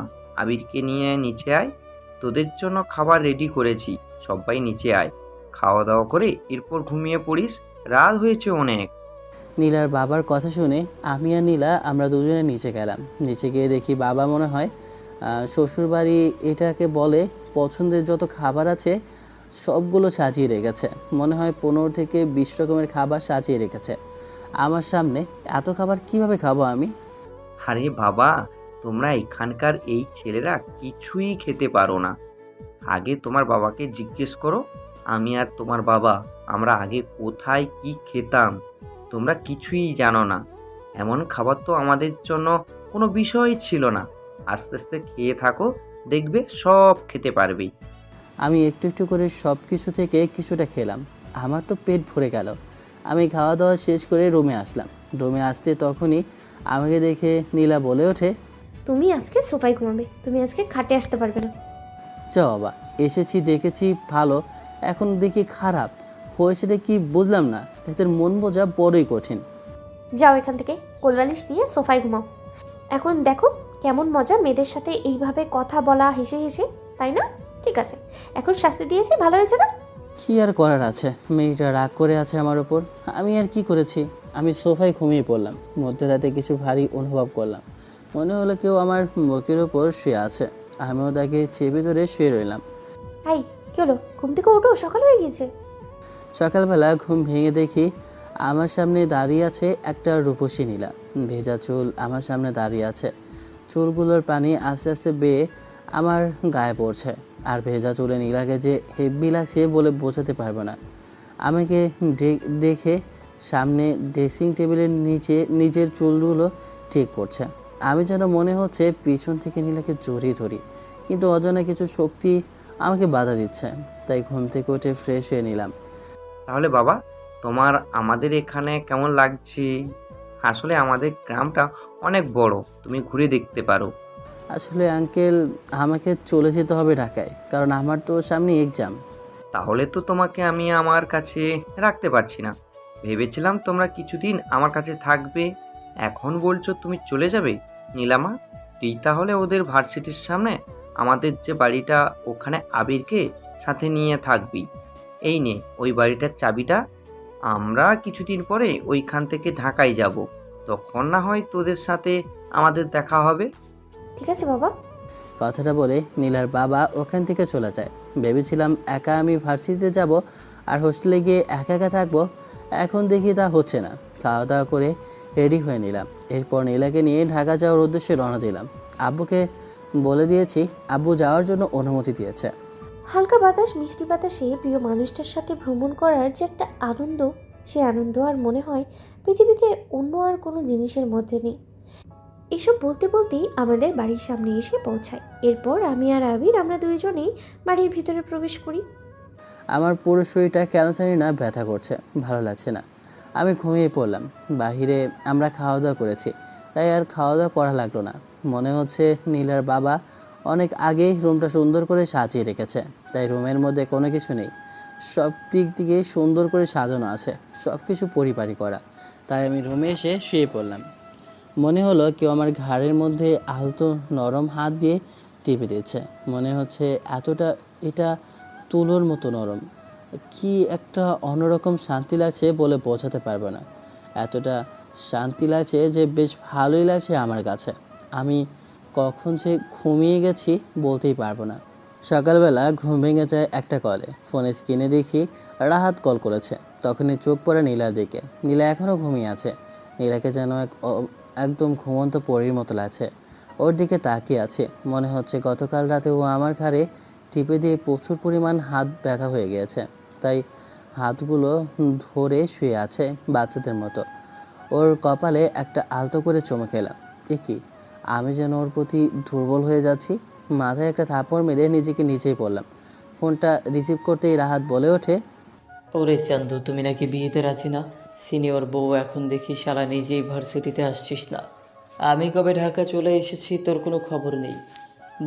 আবিরকে নিয়ে নিচে আয়, তোদের জন্য খাবার রেডি করেছি, সবাই নিচে আয়, খাওয়া দাওয়া করে এরপর ঘুমিয়ে পড়িস, রাত হয়েছে অনেক। নীলার বাবার কথা শুনে আমি আর নীলা আমরা দুজনে নিচে গেলাম। নিচে গিয়ে দেখি বাবা মনে হয় শ্বশুরবাড়ি এটাকে বলে পছন্দের যত খাবার আছে সবগুলো সাজিয়ে রেখেছে। মনে হয় 15 থেকে 20 রকমের খাবার সাজিয়ে রেখেছে আমার সামনে। এত খাবার কিভাবে খাবো আমি? আরে বাবা, তোমরা এখানকার এই ছেলেরা কিছুই খেতে পারো না। আগে তোমার বাবাকে জিজ্ঞেস করো, আমি আর তোমার বাবা আমরা আগে কোথায় কি খেতাম। তোমরা কিছুই জানো না। এমন খাবার তো আমাদের জন্য কোনো বিষয়ই ছিল না। আস্তে আস্তে খেয়ে থাকো, দেখবে সব খেতে পারবেই। আমি একটু একটু করে সব কিছু থেকে কিছুটা খেলাম। আমার তো পেট ভরে গেল। আমি খাওয়া দাওয়া শেষ করে রুমে আসলাম। রুমে আসতে তখনই আমাকে দেখে নীলা বলে ওঠে, তুমি আজকে সোফায় ঘুমাবে, তুমি আজকে খাটে আসতে পারবে না। যা বাবা, এসেছি দেখেছি ভালো, এখন দেখি খারাপ হয়েছেটা কি বুঝলাম না। এদের মন বোঝা বড়ই কঠিন। যাও এখান থেকে, কোলবালিশ নিয়ে সোফায় ঘুমাও। এখন দেখো কেমন মজা মেয়েদের সাথে এইভাবে কথা বলা, হেসে হেসে, তাই না? ঠিক আছে, এখন শাস্তি দিয়েছি, ভালো হয়েছে না? কি আর করার আছে, মেয়েটা রাগ করে আছে আমার ওপর। আমি আর কি করেছি? আমি সোফায় ঘুমিয়ে পড়লাম। মধ্যরাতে কিছু ভারী অনুভব করলাম। মনে হলো কেউ আমার বুকের ওপর শুয়ে আছে। আমিও তাকে চেপে ধরে শুয়ে রইলাম। হাই, কি হলো? ঘুম থেকে ওঠো, সকাল হয়ে গিয়েছে। সকালবেলা ঘুম ভেঙে দেখি আমার সামনে দাঁড়িয়ে আছে একটা রূপসী নীলা। ভেজা চুল আমার সামনে দাঁড়িয়ে আছে। চুলগুলোর পানি আস্তে আস্তে বেয়ে আমার গায়ে পড়ছে। আর ভেজা চুলে নীলাকে যে হেব্বি লাগছে বলে বোঝাতে পারবো না। আমাকে দেখে সামনে ড্রেসিং টেবিলের নিচে নিজের চুলগুলো ঠিক করছে। আমি যেন মনে হচ্ছে পিছন থেকে নীলাকে জড়িয়ে ধরি, কিন্তু অজানা কিছু শক্তি আমাকে বাধা দিচ্ছে। তাই ঘুম থেকে উঠে ফ্রেশ হয়ে নিলাম। তাহলে বাবা, তোমার আমাদের এখানে কেমন লাগছে? আসলে আমাদের গ্রামটা অনেক বড়, তুমি ঘুরে দেখতে পারো। আসলে আঙ্কেল, আমাকে চলে যেতে হবে ঢাকায়, কারণ আমার তো সামনে এক্সাম। তাহলে তো তোমাকে আমি আমার কাছে রাখতে পারছি না। ভেবেছিলাম তোমরা কিছুদিন আমার কাছে থাকবে, এখন বলছো তুমি চলে যাবে। নীলামা, তুই তাহলে ওদের ভার্সিটির সামনে আমাদের যে বাড়িটা, ওখানে আবিরকে সাথে নিয়ে থাকবি। এই নে ওই বাড়িটার চাবিটা। আমরা কিছুদিন পরে ওইখান থেকে ঢাকায় যাব, তখন না হয় তোদের সাথে আমাদের দেখা হবে। ঠিক আছে বাবা। কথাটা বলে নীলার বাবা ওখান থেকে চলে যায়। ভেবেছিলাম একা আমি ভার্সিটিতে যাব আর হোস্টেলে গিয়ে একা একা থাকবো। এখন দেখি তা হচ্ছে না। খাওয়া দাওয়া করে রেডি হয়ে নিলাম। এরপর নীলাকে নিয়ে ঢাকা যাওয়ার উদ্দেশ্যে রওনা দিলাম। আব্বুকে বলে দিয়েছি, আব্বু যাওয়ার জন্য অনুমতি দিয়েছে। হালকা বাতাস, মিষ্টি বাতাসে প্রিয় মানুষটার সাথে ভ্রমণ করার যে একটা আনন্দ, সে আনন্দ আর মনে হয় পৃথিবীতে অন্য আর কোনো জিনিসের মধ্যে নেই। এসব বলতে বলতেই আমাদের বাড়ির সামনে এসে পৌঁছায়। এরপর আমি আর আবির আমরা দুইজনেই বাড়ির ভিতরে প্রবেশ করি। আমার পুরো শরীরটা কেন জানি না ব্যথা করছে, ভালো লাগছে না। আমি ঘুমিয়ে পড়লাম। বাহিরে আমরা খাওয়া দাওয়া করেছি, তাই আর খাওয়া দাওয়া করা লাগলো না। মনে হচ্ছে নীলার বাবা অনেক আগেই রুমটা সুন্দর করে সাজিয়ে রেখেছে, তাই রুমের মধ্যে কোনো কিছু নেই। সব দিক থেকে সুন্দর করে সাজানো আছে, সব কিছু পরিপাটি করা। তাই আমি রুমে এসে শুয়ে পড়লাম। মনে হলো কেউ আমার ঘাড়ের মধ্যে আলতো নরম হাত দিয়ে টিপে দিচ্ছে। মনে হচ্ছে এটা তুলোর মতো নরম। কি একটা অন্যরকম শান্তি লাগছে বলে বোঝাতে পারবো না। এতটা শান্তি লাগছে যে বেশ ভালোই লাগছে আমার কাছে। আমি কখন যে ঘুমিয়ে গেছি বলতেই পারবো না। সকালবেলা ঘুম ভেঙে যায় একটা কলে। ফোনের স্ক্রিনে দেখি রাহাত কল করেছে। তখনই চোখ পড়ে নীলার দিকে। নীলা এখনও ঘুমিয়ে আছে। নীলাকে যেন একদম ঘুমন্ত পরীর মতো লাগছে। ওর দিকে তাকিয়ে আছে। মনে হচ্ছে গতকাল রাতে ও আমার ঘাড়ে টিপে দিয়ে প্রচুর পরিমাণ হাত ব্যথা হয়ে গিয়েছে, তাই হাতগুলো ধরে শুয়ে আছে বাচ্চাদের মতো। ওর কপালে একটা আলতো করে চুমু খেলাম। কি আমি যেন ওর প্রতি দুর্বল হয়ে যাচ্ছি। মাথায় একটা থাপড় মেরে নিজেকে নিচেই পড়লাম। ফোনটা রিসিভ করতেই রাহাত বলে ওঠে, ওরে চান্দু, তুমি নাকি বিয়েতে রাজি না? সিনিয়র বউ, এখন দেখি শালা নিজেই ভার্সিটিতে আসছিস না। আমি কবে ঢাকা চলে এসেছি তোর কোনো খবর নেই।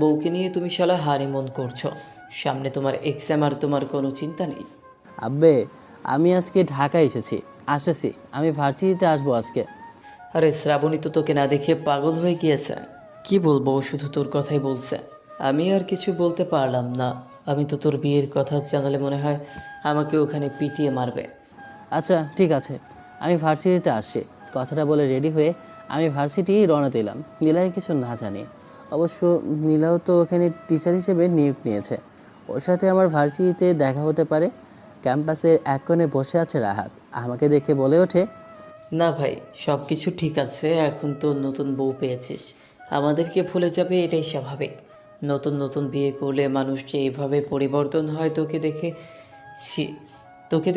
বউকে নিয়ে তুমি শালা হানিমুন করছো, সামনে তোমার এক্সাম আর তোমার কোনো চিন্তা নেই। আব্বে, আমি আজকে ঢাকা আসছি। আমি ভার্সিটিতে আসবো আজকে। আরে শ্রাবণী তো তোকে না দেখে পাগল হয়ে গিয়েছে। কি বলবো, ও শুধু তোর কথাই বলছে। আমি আর কিছু বলতে পারলাম না। আমি তো তোর বিয়ের কথা জানালে মনে হয় আমাকে ওখানে পিটিয়ে মারবে। আচ্ছা ঠিক আছে, আমি ভার্সিটিতে আসছি। কথাটা বলে রেডি হয়ে আমি ভার্সিটি রওনা দিলাম, নীলাকে কিছু না জানি। অবশ্য নীলাও তো ওখানে টিচার হিসেবে নিয়োগ নিয়েছে। ওর সাথে আমার ভার্সিটিতে দেখা হতে পারে। ক্যাম্পাসের এক কোণে বসে আছে রাহাত। আমাকে দেখে বলে ওঠে, না ভাই, সব কিছু ঠিক আছে। এখন তো নতুন বউ পেয়েছিস, আমাদেরকে ভুলে যাবে এটাই স্বাভাবিক। নতুন নতুন বিয়ে করলে মানুষ যে এইভাবে পরিবর্তন হয় তোকে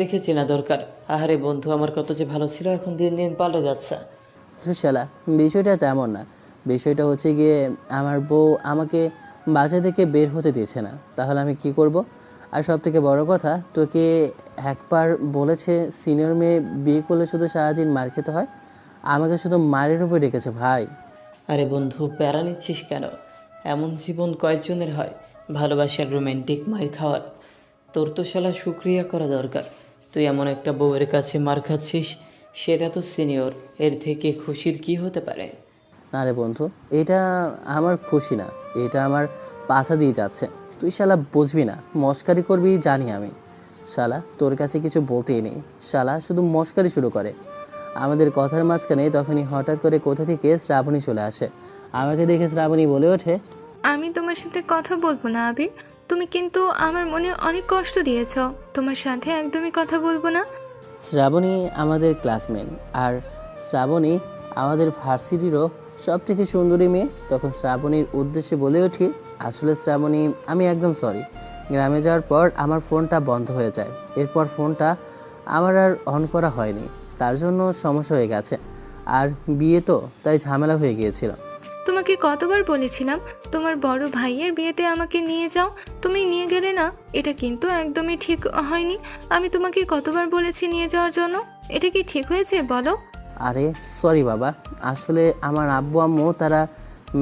দেখে চেনা দরকার। আহারে বন্ধু, আমার কত যে ভালো ছিল, এখন দিন দিন পাল্টে যাচ্ছে। শালা, বিষয়টা তেমন না। বিষয়টা হচ্ছে গিয়ে আমার বউ আমাকে বাসা থেকে বের হতে দিয়েছে না। তাহলে আমি কি করব? আর সব থেকে বড় কথা, তোকে একবার বলেছে সিনিয়র মেয়ে বিয়ে করলে শুধু সারাদিন মার খেতে হয়। আমাকে শুধু মারের উপর রেখেছে ভাই। আরে বন্ধু, প্যারা নিচ্ছিস কেন? এমন জীবন কয়েকজনের হয়, ভালোবাসার রোমান্টিক মার খাওয়ার। তোর তো শালা শুক্রিয়া করা দরকার। তুই এমন একটা বউয়ের কাছে মার খাচ্ছিস, সেটা তো সিনিয়র। এর থেকে খুশির কি হতে পারে? না রে বন্ধু, এটা আমার খুশি না, এটা আমার পাশা দিয়ে যাচ্ছে। তুই শালা বুঝবি না, মস্কারি করবি জানি আমি। শালা তোর কাছে কিছু বলতেই নেই, শালা শুধু মস্কারি শুরু করে। আমাদের কথার মাঝখানে তখনই হঠাৎ করে কোথা থেকে শ্রাবণী চলে আসে। আমাকে দেখে শ্রাবণী বলে ওঠে, আমি তোমার সাথে কথা বলবো না আবির। তুমি কিন্তু আমার মনে অনেক কষ্ট দিয়েছো। তোমার সাথে একদমই কথা বলবো না। শ্রাবণী আমাদের ক্লাসমেট, আর শ্রাবণী আমাদের ভার্সিটিরও সব থেকে সুন্দরী মেয়ে। তখন শ্রাবণীর উদ্দেশ্যে বলে উঠি, আসলে শ্রাবণী, আমি একদম সরি। গ্রামে যাওয়ার পর আমার ফোনটা বন্ধ হয়ে যায়। এরপর ফোনটা আমার আর অন করা হয়নি, তার জন্য সমস্যা হয়ে গেছে। আর বিয়ে তো, তাই ঝামেলা হয়ে গিয়েছিল। তোমাকে কতবার বলেছিলাম তোমার বড় ভাইয়ের বিয়েতে আমাকে নিয়ে যাও, তুমি নিয়ে গেলে না। এটা কিন্তু একদমই ঠিক হয়নি। আমি তোমাকে কতবার বলেছি নিয়ে যাওয়ার জন্য, এটা কি ঠিক হয়েছে বলো? আরে সরি বাবা, আসলে আমার আব্বু আম্মু তারা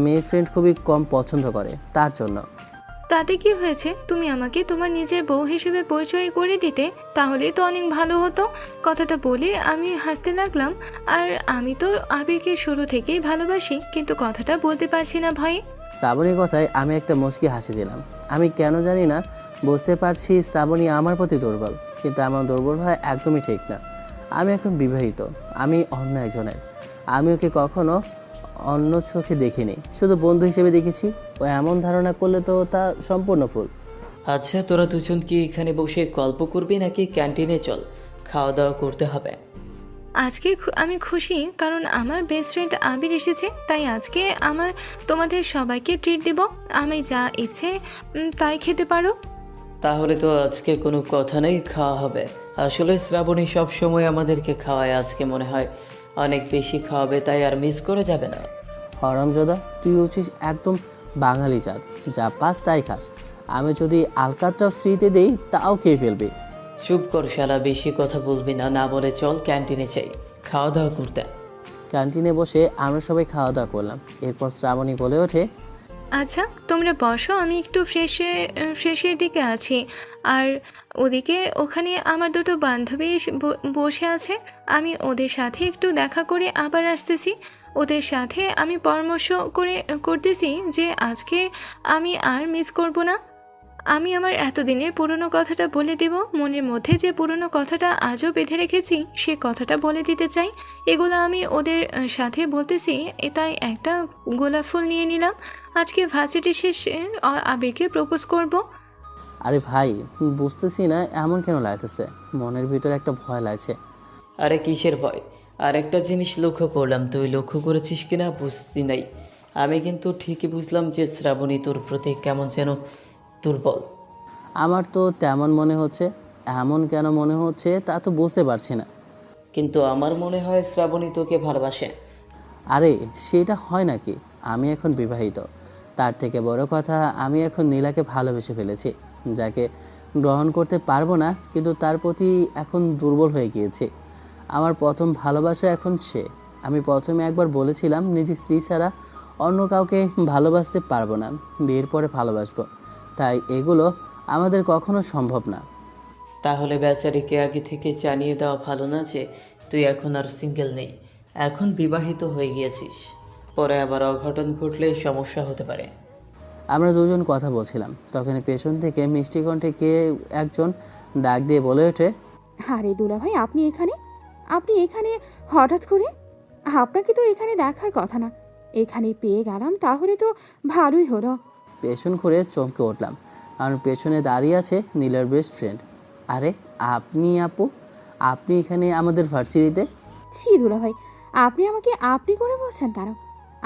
মেয়ে ফ্রেন্ড খুবই কম পছন্দ করে, তার জন্য। তাতে কি হয়েছে? তুমি আমাকে তোমার নিজের বউ হিসেবে পরিচয় করে দিতে, তাহলেই তো অনেক ভালো হতো। কথাটা বলে আমি হাসতে লাগলাম। আর আমি তো আবিরকে শুরু থেকেই ভালোবাসি, কিন্তু কথাটা বলতে পারছি না ভয়ে। শ্রাবণীর কথায় আমি একটা মুচকি হাসি দিলাম। আমি কেন জানি না বুঝতে পারছি শ্রাবণী আমার প্রতি দুর্বল, কিন্তু আমার দুর্বল হয় একদমই ঠিক না। আমি এখন বিবাহিত, আমি অন্য একজনের। আমি ওকে কখনো অন্য চোখে দেখিনি, শুধু বন্ধু হিসেবে দেখেছি। ও এমন ধারণা করলে তো তা সম্পূর্ণ ভুল। আচ্ছা, তোরা দুজন কি এখানে বসে গল্প করবি নাকি ক্যান্টিনে চল, খাওয়া দাওয়া করতে হবে? আজকে আমি খুশি, কারণ আমার বেস্ট ফ্রেন্ড আবির এসেছে, তাই আজকে আমার তোমাদের সবাইকে ট্রিট দেব। আমি যা ইচ্ছে তাই খেতে পারো। তাহলে তো আজকে কোনো কথা নেই, খাওয়া হবে। আসলে শ্রাবণী সব সময় আমাদেরকে খাওয়ায়, আজকে মনে হয় অনেক বেশি খাওয়াবে, তাই আর মিস করে যাবে না। হরমজাদা, তুই হচ্ছিস একদম বাঙালি জাত, যা পাস তাই খাস। আমি যদি আলকাতরা ফ্রিতে দেই তাও খেয়ে ফেলবি। চুপ কর শালা, বেশি কথা বলবি না। না বলে চল ক্যান্টিনে চাই খাওয়া দাওয়া করতে। ক্যান্টিনে বসে আমরা সবাই খাওয়া দাওয়া করলাম। এরপর শ্রাবণী বলে ওঠে, আচ্ছা তোমরা বসো, আমি একটু ফ্রেশের দিকে আছি। আর ওখানে আমার দুটো বান্ধবী বসে আছে, আমি ওদের সাথে একটু দেখা করে আবার আসতেছি। ওদের সাথে আমি পরামর্শ করতেছি যে আজকে আমি আর মিস করব না। আমি আমার এতদিনের পুরনো কথাটা বলে দেব। মনের মধ্যে যে পুরনো কথাটা আজও বেঁধে রেখেছি, সে কথাটা বলে দিতে চাই। এগুলো আমি ওদের সাথে বলতেছি, তাই একটা গোলাপ ফুল নিয়ে নিলাম। আজকে ভার্সিটি শেষে আবিরকে প্রপোজ করব। আরে ভাই, বুঝতেছি না এমন কেন লাগতেছে, মনের ভিতরে একটা ভয় লাগছে। আরে কিসের ভয়? আরেকটা জিনিস লক্ষ্য করলাম, তুই লক্ষ্য করেছিস কিনা বুঝছি নাই। আমি কিন্তু ঠিকই বুঝলাম যে শ্রাবণী তোর প্রতি কেমন যেন দুর্বল। আমার তো তেমন মনে হচ্ছে, এমন কেন মনে হচ্ছে তা তো বুঝতে পারছি না। কিন্তু আমার মনে হয় শ্রাবণী তোকে ভালোবাসে। আরে সেটা হয় নাকি? আমি এখন বিবাহিত, তার থেকে বড় কথা আমি এখন নীলাকে ভালোবেসে ফেলেছি, যাকে গ্রহণ করতে পারবো না, কিন্তু তার প্রতি এখন দুর্বল হয়ে গিয়েছে। আমার প্রথম ভালোবাসা এখন সে। আমি প্রথমে একবার বলেছিলাম নিজের স্ত্রী ছাড়া অন্য কাউকে ভালোবাসতে পারবো না, বিয়ের পরে ভালোবাসবো। তাই এগুলো আমাদের কখনো সম্ভব না। তাহলে বেচারিকে আগে থেকে জানিয়ে দেওয়া ভালো না যে তুই এখন আর সিঙ্গেল নেই, এখন বিবাহিত হয়ে গিয়েছিস। পরে আবার অঘটন ঘটলে সমস্যা হতে পারে। আমরা দুজন কথা বলছিলাম, তখন পেছন থেকে মিষ্টি কণ্ঠে কে একজন ডাক দিয়ে বলে ওঠে, আরে দুলাভাই, আপনি এখানে হঠাৎ করে? আপনাকে তো এখানে দেখার কথা না, এখানে পেয়ে গেলাম, তাহলে তো ভালোই হলো। পেছন ঘুরে চমকে উঠলাম, কারণ পেছনে দাঁড়িয়ে আছে নীলার বেস্ট ফ্রেন্ড। আরে আপনি আপু, আপনি এখানে আমাদের ভার্সিটিতে? ছি দুলাভাই, আপনি আমাকে আপনি করে বলছেন কেন?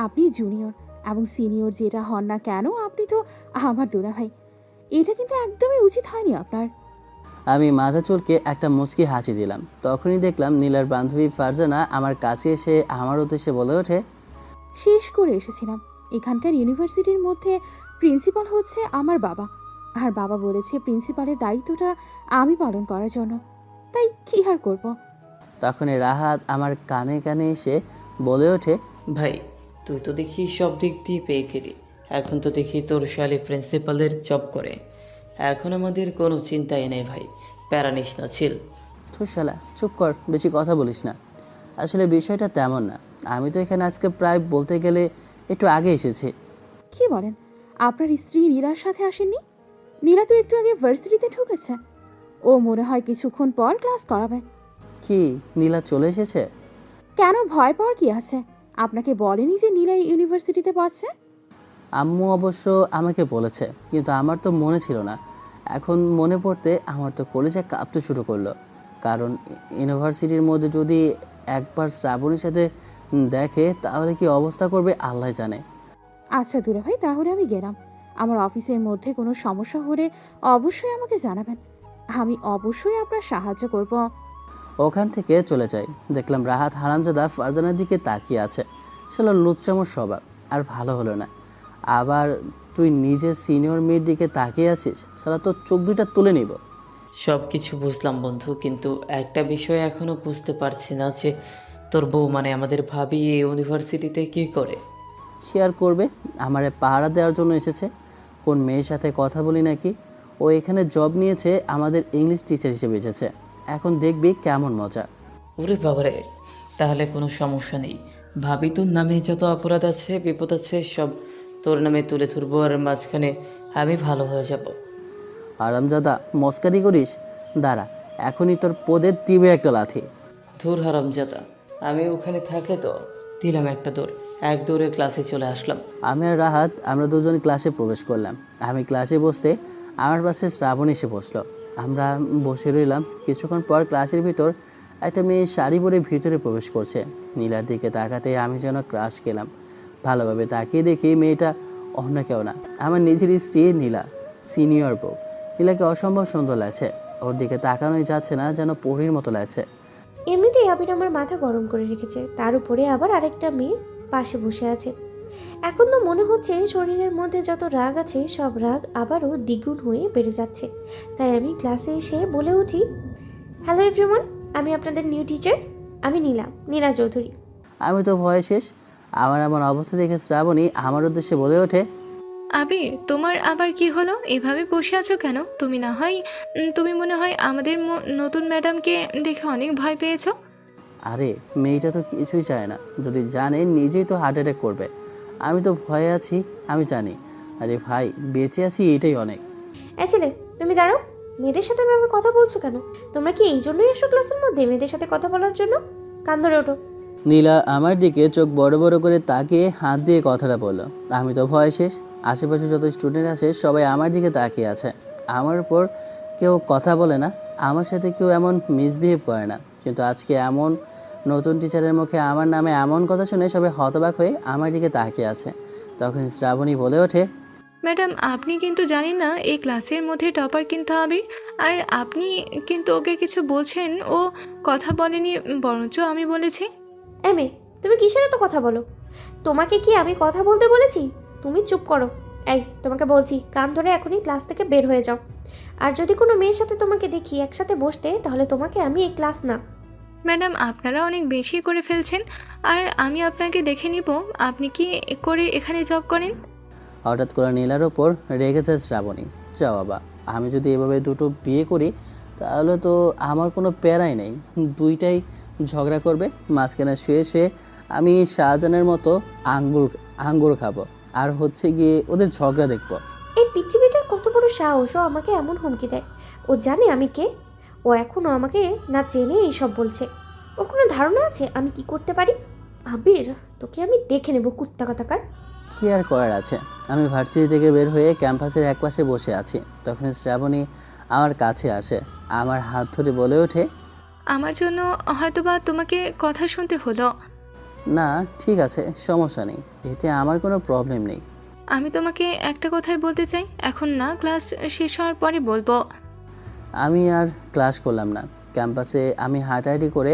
আপনি জুনিয়র এবং সিনিয়র যেটা হন না কেন, আপনি তো আমার দুলাভাই। এটা কিন্তু একদমই উচিত হয়নি আপনার। আমি মাথা চুলকে একটা মুচকি হাসি দিলাম। তখনই দেখলাম নীলার বান্ধবী ফারজানা আমার কাছে এসে আমার উদ্দেশ্যে বলে ওঠে, শেষ করে এসেছিলাম, এখানকার ইউনিভার্সিটির মধ্যে প্রিন্সিপাল হচ্ছে আমার বাবা, আর বাবা বলেছে প্রিন্সিপালের দায়িত্বটা আমি পালন করার জন্য, তাই কি আর করব। তখন রাহাত আমার কানে কানে এসে বলে ওঠে, ভাই, তুই তো দেখি সব দিক দিয়ে পেয়ে গেলি। এখন তো দেখি তোর শালি প্রিন্সিপালের জব করে। এখন আমাদের কোনো চিন্তাই নেই ভাই, প্যারা নিস না, ছিল। শালা চুপ কর, বেশি কথা বলিস না। আসলে বিষয়টা তেমন না, আমি তো এখানে আজকে প্রায় বলতে গেলে একটু আগে এসেছি। কি বলেন? আপনার স্ত্রী নীলার সাথে আসেননি? নীলা তো একটু আগে ভার্সিটিতে ঢুকেছে, ও মনে হয় কিছুক্ষণ পর ক্লাস করাবে। কি নীলা চলে এসেছে? কেন ভয় পাওয়ার কি আছে? আপনাকে বলেনি যে নীলা ইউনিভার্সিটিতে পড়ছে? আম্মু অবশ্য আমাকে বলেছে, কিন্তু আমার তো মনে ছিল না। এখন মনে পড়তে আমার তো কলেজে কাঁপতে শুরু করলো, কারণ ইউনিভার্সিটির মধ্যে যদি একবার শ্রাবণীর সাথে দেখে তাহলে কি অবস্থা করবে আল্লাহ জানে। আচ্ছা দুলাভাই, তাহলে আমি গেলাম। আমার অফিসের মধ্যে কোনো সমস্যা হলে অবশ্যই আমাকে জানাবেন, আমি অবশ্যই আপনার সাহায্য করব। ওখান থেকে চলে যাই। দেখলাম রাহাত হারামজাদা ফারজানার দিকে তাকিয়ে আছে। শালা লুচ্চামোর স্বভাব, আর ভালো হলো না। আবার তুই নিজে সিনিয়র মেয়ের দিকে তাকিয়ে আছিস, শালা তোর চোখ দুইটা তুলে নিব। সব কিছু বুঝলাম বন্ধু, কিন্তু একটা বিষয় এখনো বুঝতে পারছি না যে তোর বউ মানে আমাদের ভাবি এই ইউনিভার্সিটিতে কি করে। কি আর করবে, আমারে পাহারা দেওয়ার জন্য এসেছে। কোন মেয়ের সাথে কথা বলি নাকি, ও এখানে জব নিয়েছে, আমাদের ইংলিশ টিচার হিসেবে এসেছে। এখন দেখবি কেমন মজা। ওরে বাবারে, তাহলে কোনো সমস্যা নেই। ভাবি তোর নামে যত অপরাধ আছে, বিপদ আছে, সব তোর নামে তুলে ধরবো, আর মাঝখানে আমি ভালো হয়ে যাব। হারামজাদা মস্কারি করিস? দাঁড়া, এখনই তোর পদের দিবে একটা লাথি। ধুর হারামজাদা, আমি ওখানে থাকলে তো দিলাম একটা দৌড়, এক দৌড়ে ক্লাসে চলে আসলাম। আমি আর রাহাত আমরা দুজন ক্লাসে প্রবেশ করলাম। আমি ক্লাসে বসতে আমার পাশে শ্রাবণ এসে বসলো। আমরা বসে রইলাম। কিছুক্ষণ পর ক্লাসের ভিতর একটা মেয়ে শাড়ি পরে ভিতরে প্রবেশ করছে। নীলার দিকে তাকাতে আমি যেন ক্রাশ খেলাম। ভালোভাবে তাকিয়ে দেখি মেয়েটা অন্য কেউ না, আমার নিজের স্ত্রী নীলা, সিনিয়র বউ। নীলাকে অসম্ভব সুন্দর লাগছে। ওর দিকে তাকানোই যাচ্ছে না, যেন পরীর মতো লাগছে। এমনিতেই আবির আমার মাথা গরম করে রেখেছে, তার উপরে আবার আরেকটা মেয়ে পাশে বসে আছে। এখন তো মনে হচ্ছে শরীরের মধ্যে যত রাগ আছে সব রাগ আবারও দ্বিগুণ হয়ে বেড়ে যাচ্ছে। তাই আমি ক্লাসে এসে বলে উঠি, হ্যালো এভরিওয়ান, আমি আপনাদের নিউ টিচার, আমি নীলা চৌধুরী। আমি তো ভয়ে শেষ। আমার এমন অবস্থা দেখে শ্রাবণী আমার উদ্দেশ্যে বলে ওঠে, আবির, তোমার আবার কি হলো? এভাবে বসে আছো কেন? তুমি মনে হয় আমাদের নতুন ম্যাডামকে দেখে অনেক ভয় পেয়েছো। আরে মেয়েটা তো কিছুই চায় না, যদি জানে নিজেই তো হার্ট অ্যাটাক করবে। আমি তো ভয়ে আছি, আমি জানি। আরে ভাই, বেঁচে আছি এটাই অনেক। ছেলে, তুমি দাঁড়াও, মেয়েদের সাথে এভাবে কথা বলছো কেন? তোমরা কি এই জন্যই এসো ক্লাসের মধ্যে, মেয়েদের সাথে কথা বলার জন্য? কান ধরে ওঠো। নীলা আমার দিকে চোখ বড় বড় করে তাকিয়ে হাত দিয়ে কথাটা বলল। আমি তো ভয় শেষ। আশেপাশে যত স্টুডেন্ট আছে সবাই আমার দিকে তাকিয়ে আছে। আমার উপর কেউ কথা বলে না, আমার সাথে কেউ এমন মিসবিহেভ করে না, কিন্তু আজকে এমন নতুন টিচারের মুখে আমার নামে এমন কথা শুনে সবাই হতবাক হয়ে আমার দিকে তাকিয়ে আছে। তখন শ্রাবণী বলে ওঠে, ম্যাডাম, আপনি কিন্তু জানেন না এই ক্লাসের মধ্যে টপার কিন্তু আবির, আর আপনি কিন্তু ওকে কিছু বলছেন। ও কথা বলেনি, বরঞ্চ আমি বলেছি। মেয়ে, তুমি কিসের এত কথা বলো? তোমাকে কি আমি কথা বলতে বলেছি? তুমি চুপ করো। তোমাকে বলছি, কান ধরে এখনই ক্লাস থেকে বের হয়ে যাও। আর যদি কোনো মেয়ের সাথে তোমাকে দেখি একসাথে বসতে, তাহলে তোমাকে আমি এই ক্লাস না। ম্যাডাম, আপনারা অনেক বেশি করে ফেলছেন, আর আমি আপনাকে দেখে নিব আপনি কি করে এখানে জব করেন। হঠাৎ করে নীলার ওপর রেগেছে শ্রাবণী। যাও বাবা, আমি যদি এভাবে দুটো বিয়ে করি তাহলে তো আমার কোনো প্যারাই নেই। দুইটাই ঝগড়া করবে, মাঝখানে শুয়ে শুয়ে আমি শাহজাহানের মতো আঙ্গুর খাবো, আর হচ্ছে গিয়ে ওদের ঝগড়া দেখবো। এই পিচ্চিবিটার কত বড় সাহস, ও আমাকে এমন হুমকি দেয়। ও জানে আমি কে? ও এখনও আমাকে না চেনে এইসব বলছে। ওর কোনো ধারণা আছে আমি কি করতে পারি? আবির, তোকে আমি দেখে নেব, কুত্তা কথাকার। কী আর করার আছে। আমি ভার্সিটি থেকে বের হয়ে ক্যাম্পাসের একপাশে বসে আছি। তখন শ্রাবণী আমার কাছে আসে, আমার হাত ধরে বলে ওঠে, আমার জন্য হয়তোবা তোমাকে কথা শুনতে হলো। না ঠিক আছে, সমস্যা নেই, এতে আমার কোনো প্রবলেম নেই। আমি তোমাকে একটা কথাই বলতে চাই, এখন না, ক্লাস শেষ হওয়ার পরে বলবো। আমি আর ক্লাস করলাম না। ক্যাম্পাসে আমি হাঁটাহাঁটি করে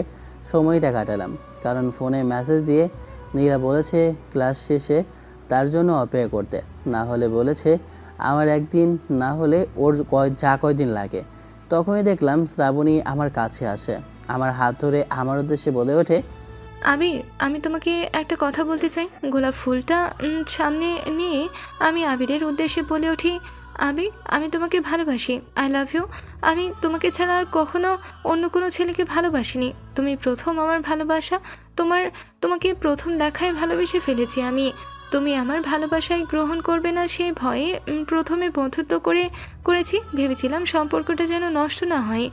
সময়টা কাটালাম, কারণ ফোনে মেসেজ দিয়ে নীলা বলেছে ক্লাস শেষে তার জন্য অপেক্ষা করতে। না হলে বলেছে আমার একদিন, না হলে ওর কয়দিন লাগে। তখনই দেখলাম শ্রাবণী আমার কাছে আসে, আমার হাত ধরে আমার উদ্দেশ্যে বলে ওঠে, আবির, আমি তোমাকে একটা কথা বলতে চাই। গোলাপ ফুলটা সামনে নিয়ে আমি আবিরের উদ্দেশ্যে বলে উঠি, আবির, আমি তোমাকে ভালোবাসি, আই লাভ ইউ। আমি তোমাকে ছাড়া আর কখনো অন্য কোনো ছেলেকে ভালোবাসিনি। তুমি প্রথম আমার ভালোবাসা। তোমাকে প্রথম দেখায় ভালোবেসে ফেলেছি আমি। তুমি আমার ভালোবাসায় গ্রহণ করবে না সেই ভয়ে প্রথমে বন্ধুত্ব করেছি। ভেবেছিলাম সম্পর্কটা যেন নষ্ট না হয়,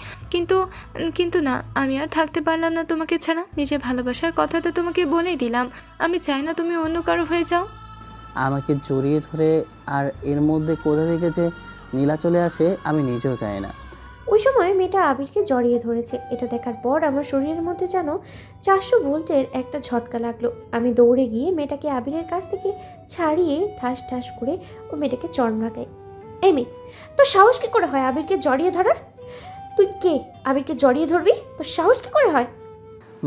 কিন্তু না, আমি আর থাকতে পারলাম না তোমাকে ছাড়া। নিজের ভালোবাসার কথাটা তোমাকে বলেই দিলাম। আমি চাই না তুমি অন্য কারো হয়ে যাও। আমাকে জড়িয়ে ধরে, আর এর মধ্যে কোথা থেকে যে নীলা চলে আসে আমি নিজেও জানি না। ওই সময় মেয়েটা আবিরকে জড়িয়ে ধরেছে। এটা দেখার পর আমার শরীরের মধ্যে যেন 400 ভোল্টের একটা ঝটকা লাগলো। আমি দৌড়ে গিয়ে মেয়েটাকে আবিরের কাছ থেকে ছাড়িয়ে ঠাস ঠাস করে ও মেয়েটাকে চড় লাগাই। এই মেয়ে, তোর সাহস কি করে হয় আবিরকে জড়িয়ে ধরার? তুই কে? আবিরকে জড়িয়ে ধরবি? তোর সাহস কি করে হয়?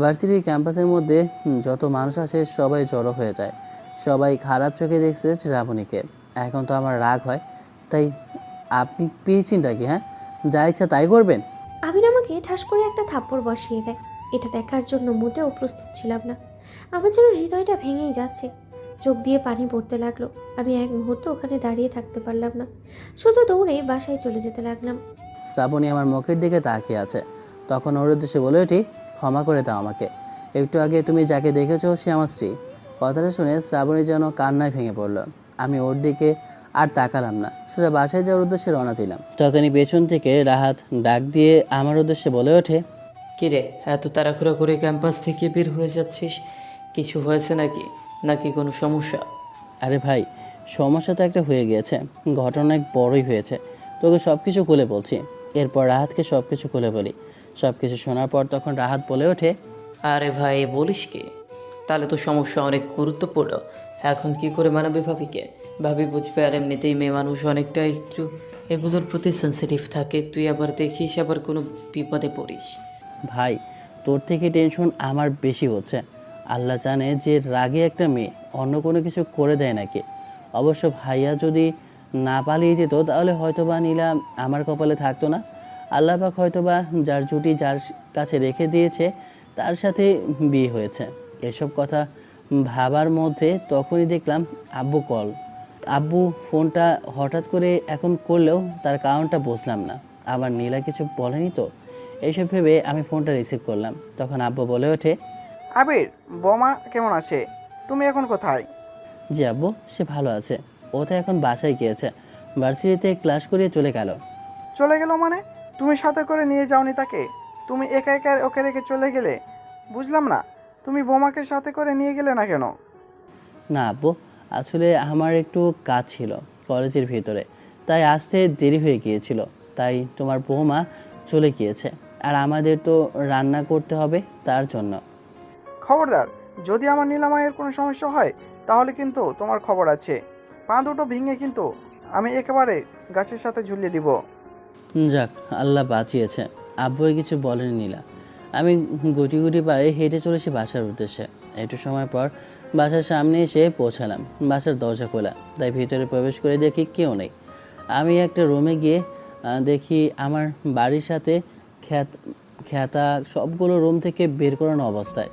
ভার্সিটির ক্যাম্পাসের মধ্যে যত মানুষ আছে সবাই জড়ো হয়ে যায়। সবাই খারাপ চোখে দেখছে শ্রাবণীকে। এখন তো আমার রাগ হয়, তাই আপনি পেয়েছেনটা কি? হ্যাঁ, যা ইচ্ছা তাই করবেন? আবির আমাকে ঠাস করে একটা থাপ্পড় বসিয়ে দেয়। এটা দেখার জন্য মোটেও প্রস্তুত ছিলাম না। আমার যেন হৃদয়টা ভেঙেই যাচ্ছে। চোখ দিয়ে পানি পড়তে লাগলো। আমি এক মুহূর্ত ওখানে দাঁড়িয়ে থাকতে পারলাম না। সোজা দৌড়ে বাসায় চলে যেতে লাগলাম। শ্রাবণী আমার মুখের দিকে তাকিয়ে আছে। তখন ওর উদ্দেশ্যে বলে ওঠি, ক্ষমা করে দাও আমাকে। একটু আগে তুমি যাকে দেখেছো সে আমার স্ত্রী। কথাটা শুনে শ্রাবণী যেন কান্নায় ভেঙে পড়ল। আমি ওর দিকে আর তাকালাম না, সোজা বাসায় যাওয়ার উদ্দেশ্যে রওনা দিলাম। তখনই পেছন থেকে রাহাত ডাক দিয়ে আমার উদ্দেশ্যে বলে ওঠে, কিরে, এত তাড়াহুড়ো করে ক্যাম্পাস থেকে বের হয়ে যাচ্ছিস? কিছু হয়েছে নাকি? নাকি কোনো সমস্যা? আরে ভাই, সমস্যা তো একটা হয়ে গিয়েছে, ঘটনা অনেক বড়ই হয়েছে। তোকে সব কিছু খুলে বলছি। এরপর রাহাতকে সব কিছু খুলে বলি। সব কিছু শোনার পর তখন রাহাত বলে ওঠে, আরে ভাই, বলিস কি? তাহলে তো সমস্যা অনেক গুরুত্বপূর্ণ। এখন কি করে মানাবে ভাবিকে? ভাবি বুঝবে, আর এমনিতেই মেয়ে মানুষ অনেকটা একটু এগুলোর প্রতি সেন্সিটিভ থাকে। তুই আবার দেখিস আবার কোনো বিপদে পড়িস। ভাই তোর থেকে টেনশন আমার বেশি হচ্ছে। আল্লাহ জানে যে রাগে একটা মেয়ে অন্য কোনো কিছু করে দেয় নাকি। অবশ্য ভাইয়া যদি না পালিয়ে যেত তাহলে হয়তোবা নীলা আমার কপালে থাকতো না। আল্লাহ পাক হয়তোবা যার জুটি যার কাছে রেখে দিয়েছে তার সাথে বিয়ে হয়েছে। এসব কথা ভাবার মধ্যে তখনই দেখলাম আব্বু কল। আব্বু ফোনটা হঠাৎ করে এখন করলেও তার কারণটা বুঝলাম না। আবার নীলা কিছু বলেনি তো, এইসব ভেবে আমি ফোনটা রিসিভ করলাম। তখন আব্বু বলে ওঠে, আবির, বোমা কেমন আছে? তুমি এখন কোথায়? জি আব্বু, সে ভালো আছে। ও তো এখন বাসায় গিয়েছে, ভার্সিটিতে ক্লাস করিয়ে চলে গেল। চলে গেল মানে? তুমি সাথে করে নিয়ে যাওনি তাকে? তুমি একা একা ওকে রেখে চলে গেলে? বুঝলাম না, তুমি বোমাকে সাথে করে নিয়ে গেলে না কেন? না আব্বু, আসলে আমার একটু কাজ ছিল কলেজের ভিতরে, তাই আসতে দেরি হয়ে গিয়েছিল। তাই তোমার বৌমা চলে গিয়েছে, আর আমাদের তো রান্না করতে হবে তার জন্য। খবরদার, যদি আমার নীলামায়ের কোনো সমস্যা হয় তাহলে কিন্তু তোমার খবর আছে। পা দুটো ভেঙে কিন্তু আমি একেবারে গাছের সাথে ঝুলিয়ে দিব। যাক, আল্লাহ বাঁচিয়েছে। আব্বু কিছু বলেনি নীলা। আমি গুটি গুটি পায়ে হেঁটে চলেছি বাসার উদ্দেশ্যে। একটু সময় পর বাসার সামনে এসে পৌঁছালাম। বাসার দরজা খোলা, তাই ভিতরে প্রবেশ করে দেখি কেউ নেই। আমি একটা রুমে গিয়ে দেখি আমার বাড়ির সাথে খ্যাতা সবগুলো রুম থেকে বের করানো অবস্থায়।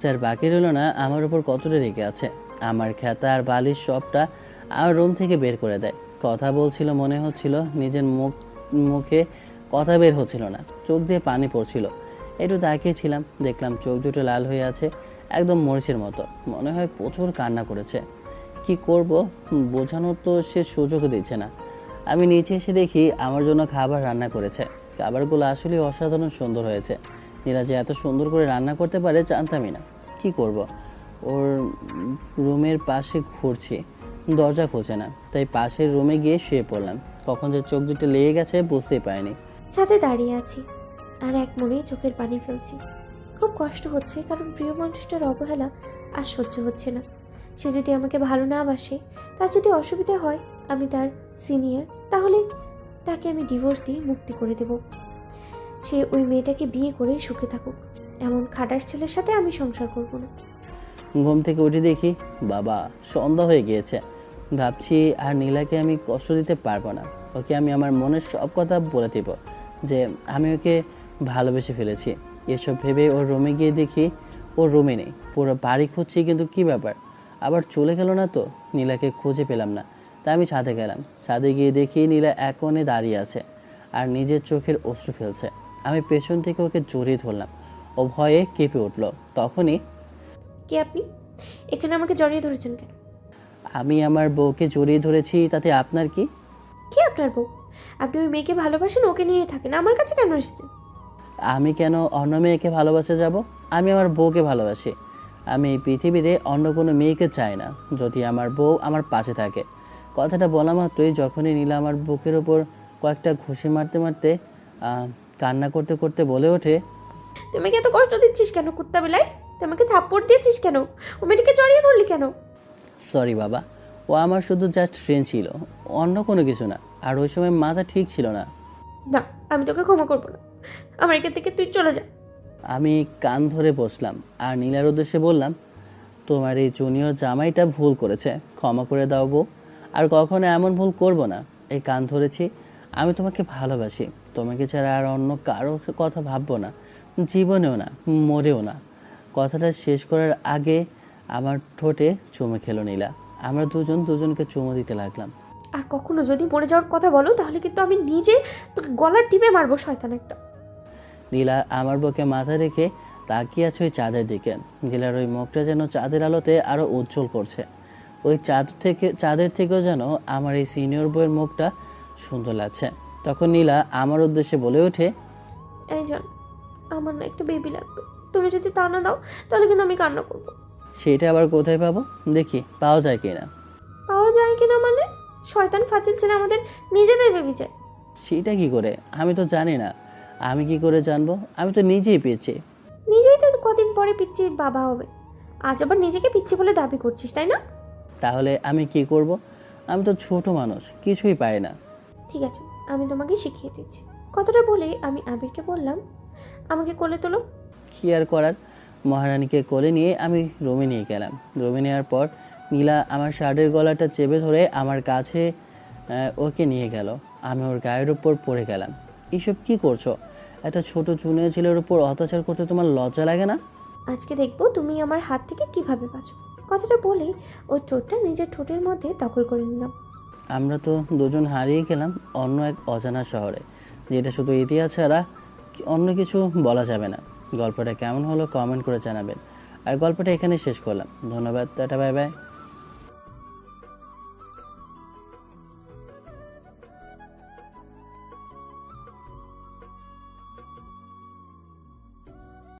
স্যার বাকি রইল না আমার উপর কতটা রেগে আছে। আমার খ্যাতা আর বালিশ সবটা আমার রুম থেকে বের করে দেয়। কথা বলছিল, মনে হচ্ছিল নিজের মুখে কথা বের হচ্ছিল না, চোখ দিয়ে পানি পড়ছিল। একটু তাকিয়েছিলাম, দেখলাম চোখ দুটো লাল হয়ে আছে, একদম মরিচের মতো। মনে হয় প্রচুর কান্না করেছে। কি করব বোঝানোর তো সে সুযোগ দিচ্ছে না। আমি নিচে এসে দেখি আমার জন্য খাবার রান্না করেছে। খাবারগুলো আসলে অসাধারণ সুন্দর হয়েছে। নীলা যে এত সুন্দর করে রান্না করতে পারে জানতামই না। কি করব, ওর রুমের পাশে ঘুরছি, দরজা খুলছে না, তাই পাশের রুমে গিয়ে শুয়ে পড়লাম। কখন যে চোখ দুটো লেগে গেছে বুঝতেই পারিনি। ছাদে দাঁড়িয়ে আছি আর এক মনেই চোখের পানি ফেলছি। খুব কষ্ট হচ্ছে, কারণ প্রিয় মানুষটার অবহেলা আর সহ্য হচ্ছে না। সে যদি আমাকে ভালো না বাসে, তার যদি অসুবিধা হয়, আমি তার সিনিয়র, তাহলে তাকে আমি ডিভোর্স দিয়ে মুক্তি করে দেব। সে ওই মেয়েটাকে বিয়ে করে সুখে থাকুক। এমন খাটাস ছেলের সাথে আমি সংসার করব না। ঘুম থেকে উঠে দেখি বাবা সন্ধ্যা হয়ে গিয়েছে। ভাবছি আর নীলাকে আমি কষ্ট দিতে পারবো না। ওকে আমি আমার মনের সব কথা বলে দেব যে আমি ওকে ভালোবেসে ফেলেছি। এসব ভেবে ওর রুমে গিয়ে দেখি ওর রুমে নেই। পুরো বাড়ি খুঁজছি, কিন্তু কী ব্যাপার, আবার চলে গেল না তো। নীলাকে খুঁজে পেলাম না, তাই আমি ছাদে গেলাম। ছাদে গিয়ে দেখি নীলা এক কোণে দাঁড়িয়ে আছে আর নিজের চোখের অশ্রু ফেলছে। আমি পেছন থেকে ওকে জড়িয়ে ধরলাম। ও ভয়ে কেঁপে উঠল। তখনই, কে আপনি? এখানে আমাকে জড়িয়ে ধরেছেন কেন? আমি আমার বউকে জড়িয়ে ধরেছি, তাতে আপনার কি? কে আপনার বউ? আপনি ওই মেয়েকে ভালোবাসেন, ওকে নিয়ে থাকেন, আমার কাছে কেন এসেছেন? আমি কেন অন্য মেয়েকে ভালোবাসে যাব? আমি আমার বউকে ভালোবাসি। আমি এই পৃথিবীতে অন্য কোনো মেয়েকে চাই না, যদি আমার বউ আমার পাশে থাকে। কথাটা বলা মাত্রই যখনই নীলা আমার বুকের ওপর কয়েকটা ঘুষি মারতে মারতে কান্না করতে করতে বলে ওঠে, তুই আমাকে এত কষ্ট দিচ্ছিস কেন কুত্তা বেলায়? তুই আমাকে থাপ্পড় দিয়েছিস কেন? ও মেয়েটাকে জড়িয়ে ধরলি কেন? সরি বাবা, ও আমার শুধু জাস্ট ফ্রেন্ড ছিল, অন্য কোনো কিছু না। আর ওই সময় মাথা ঠিক ছিল না। না, আমি তোকে ক্ষমা করবো না। আমার এখান থেকে তুই চলে যা। আমি কান ধরে বসলাম আর নীলার উদ্দেশ্যে বললাম, তোমার এই জুনিয়র জামাইটা ভুল করেছে, ক্ষমা করে দাও বউ। আর কখনো এমন ভুল করব না। এই কান ধরেছি, আমি তোমাকে ভালোবাসি। তোমাকে ছাড়া আর অন্য কারো কথা ভাববো না, জীবনেও না, মরেও না। কথাটা শেষ করার আগে আমার ঠোঁটে চুমে খেলো নীলা। আমরা দুজন দুজনকে চুমো দিতে লাগলাম। আর কখনো যদি মরে যাওয়ার কথা বলো তাহলে কিন্তু আমি নিজে তোকে গলার টিপে মারবো, শয়তান একটা। নীলা আমার বুকে মাথা রেখে তাকিয়ে আছে ওই চাঁদের দিকে। নীলার ওই মুখটা যেন চাঁদের আলোতে আরও উজ্জ্বল করছে। ওই চাঁদের থেকেও যেন আমার এই সিনিয়র বইয়ের মুখটা সুন্দর লাগছে। তখন নীলা আমার উদ্দেশ্যে বলে ওঠে, এই জান, আমার না একটা বেবি লাগবে। তুমি যদি তা না দাও তাহলে কিন্তু আমি কান্না করবো। সেটা আবার কোথায় পাবো? দেখি পাওয়া যায় কিনা। পাওয়া যায় কিনা মানে? শয়তান ফাজিল ছেলে আমাদের নিজেদের বেবি চাই। সেটা কি করে? আমি তো জানি না। আমি কি করে জানবো? আমি তো নিজেই পেয়েছি। নিজেই তো কদিন পরে পিচ্চির বাবা হবে, আজ আবার নিজেকে পিচ্চি বলে দাবি করছিস, তাই না? তাহলে আমি কি করব? আমি তো ছোট মানুষ, কিছুই পাই না। ঠিক আছে, আমি তোমাকে শিখিয়ে দিচ্ছি। কথাটা বলে আমি আবিরকে বললাম, আমাকে কোলে তোলো। কি আর করার, মহারানীকে কোলে নিয়ে আমি রুমে নিয়ে গেলাম। রুমে নেওয়ার পর নীলা আমার শার্টের গলাটা চেপে ধরে আমার কাছে ওকে নিয়ে গেল। আমি ওর গায়ের উপর পড়ে গেলাম। এইসব কি করছো? একটা ছোট জুনিয়র ছেলের উপর অত্যাচার করতে তোমার লজ্জা লাগে না? আজকে দেখবো তুমি আমার হাত থেকে কিভাবে বাঁচো। কথাটা বলে ওর ঠোঁটটা নিজের ঠোঁটের মধ্যে দখল করে নিলাম। আমরা তো দুজন হারিয়ে গেলাম অন্য এক অজানা শহরে, যেটা শুধু ইতিহাস ছাড়া অন্য কিছু বলা যাবে না। গল্পটা কেমন হলো কমেন্ট করে জানাবেন। আর গল্পটা এখানে শেষ করলাম। ধন্যবাদ, টাটা, বাই বাই।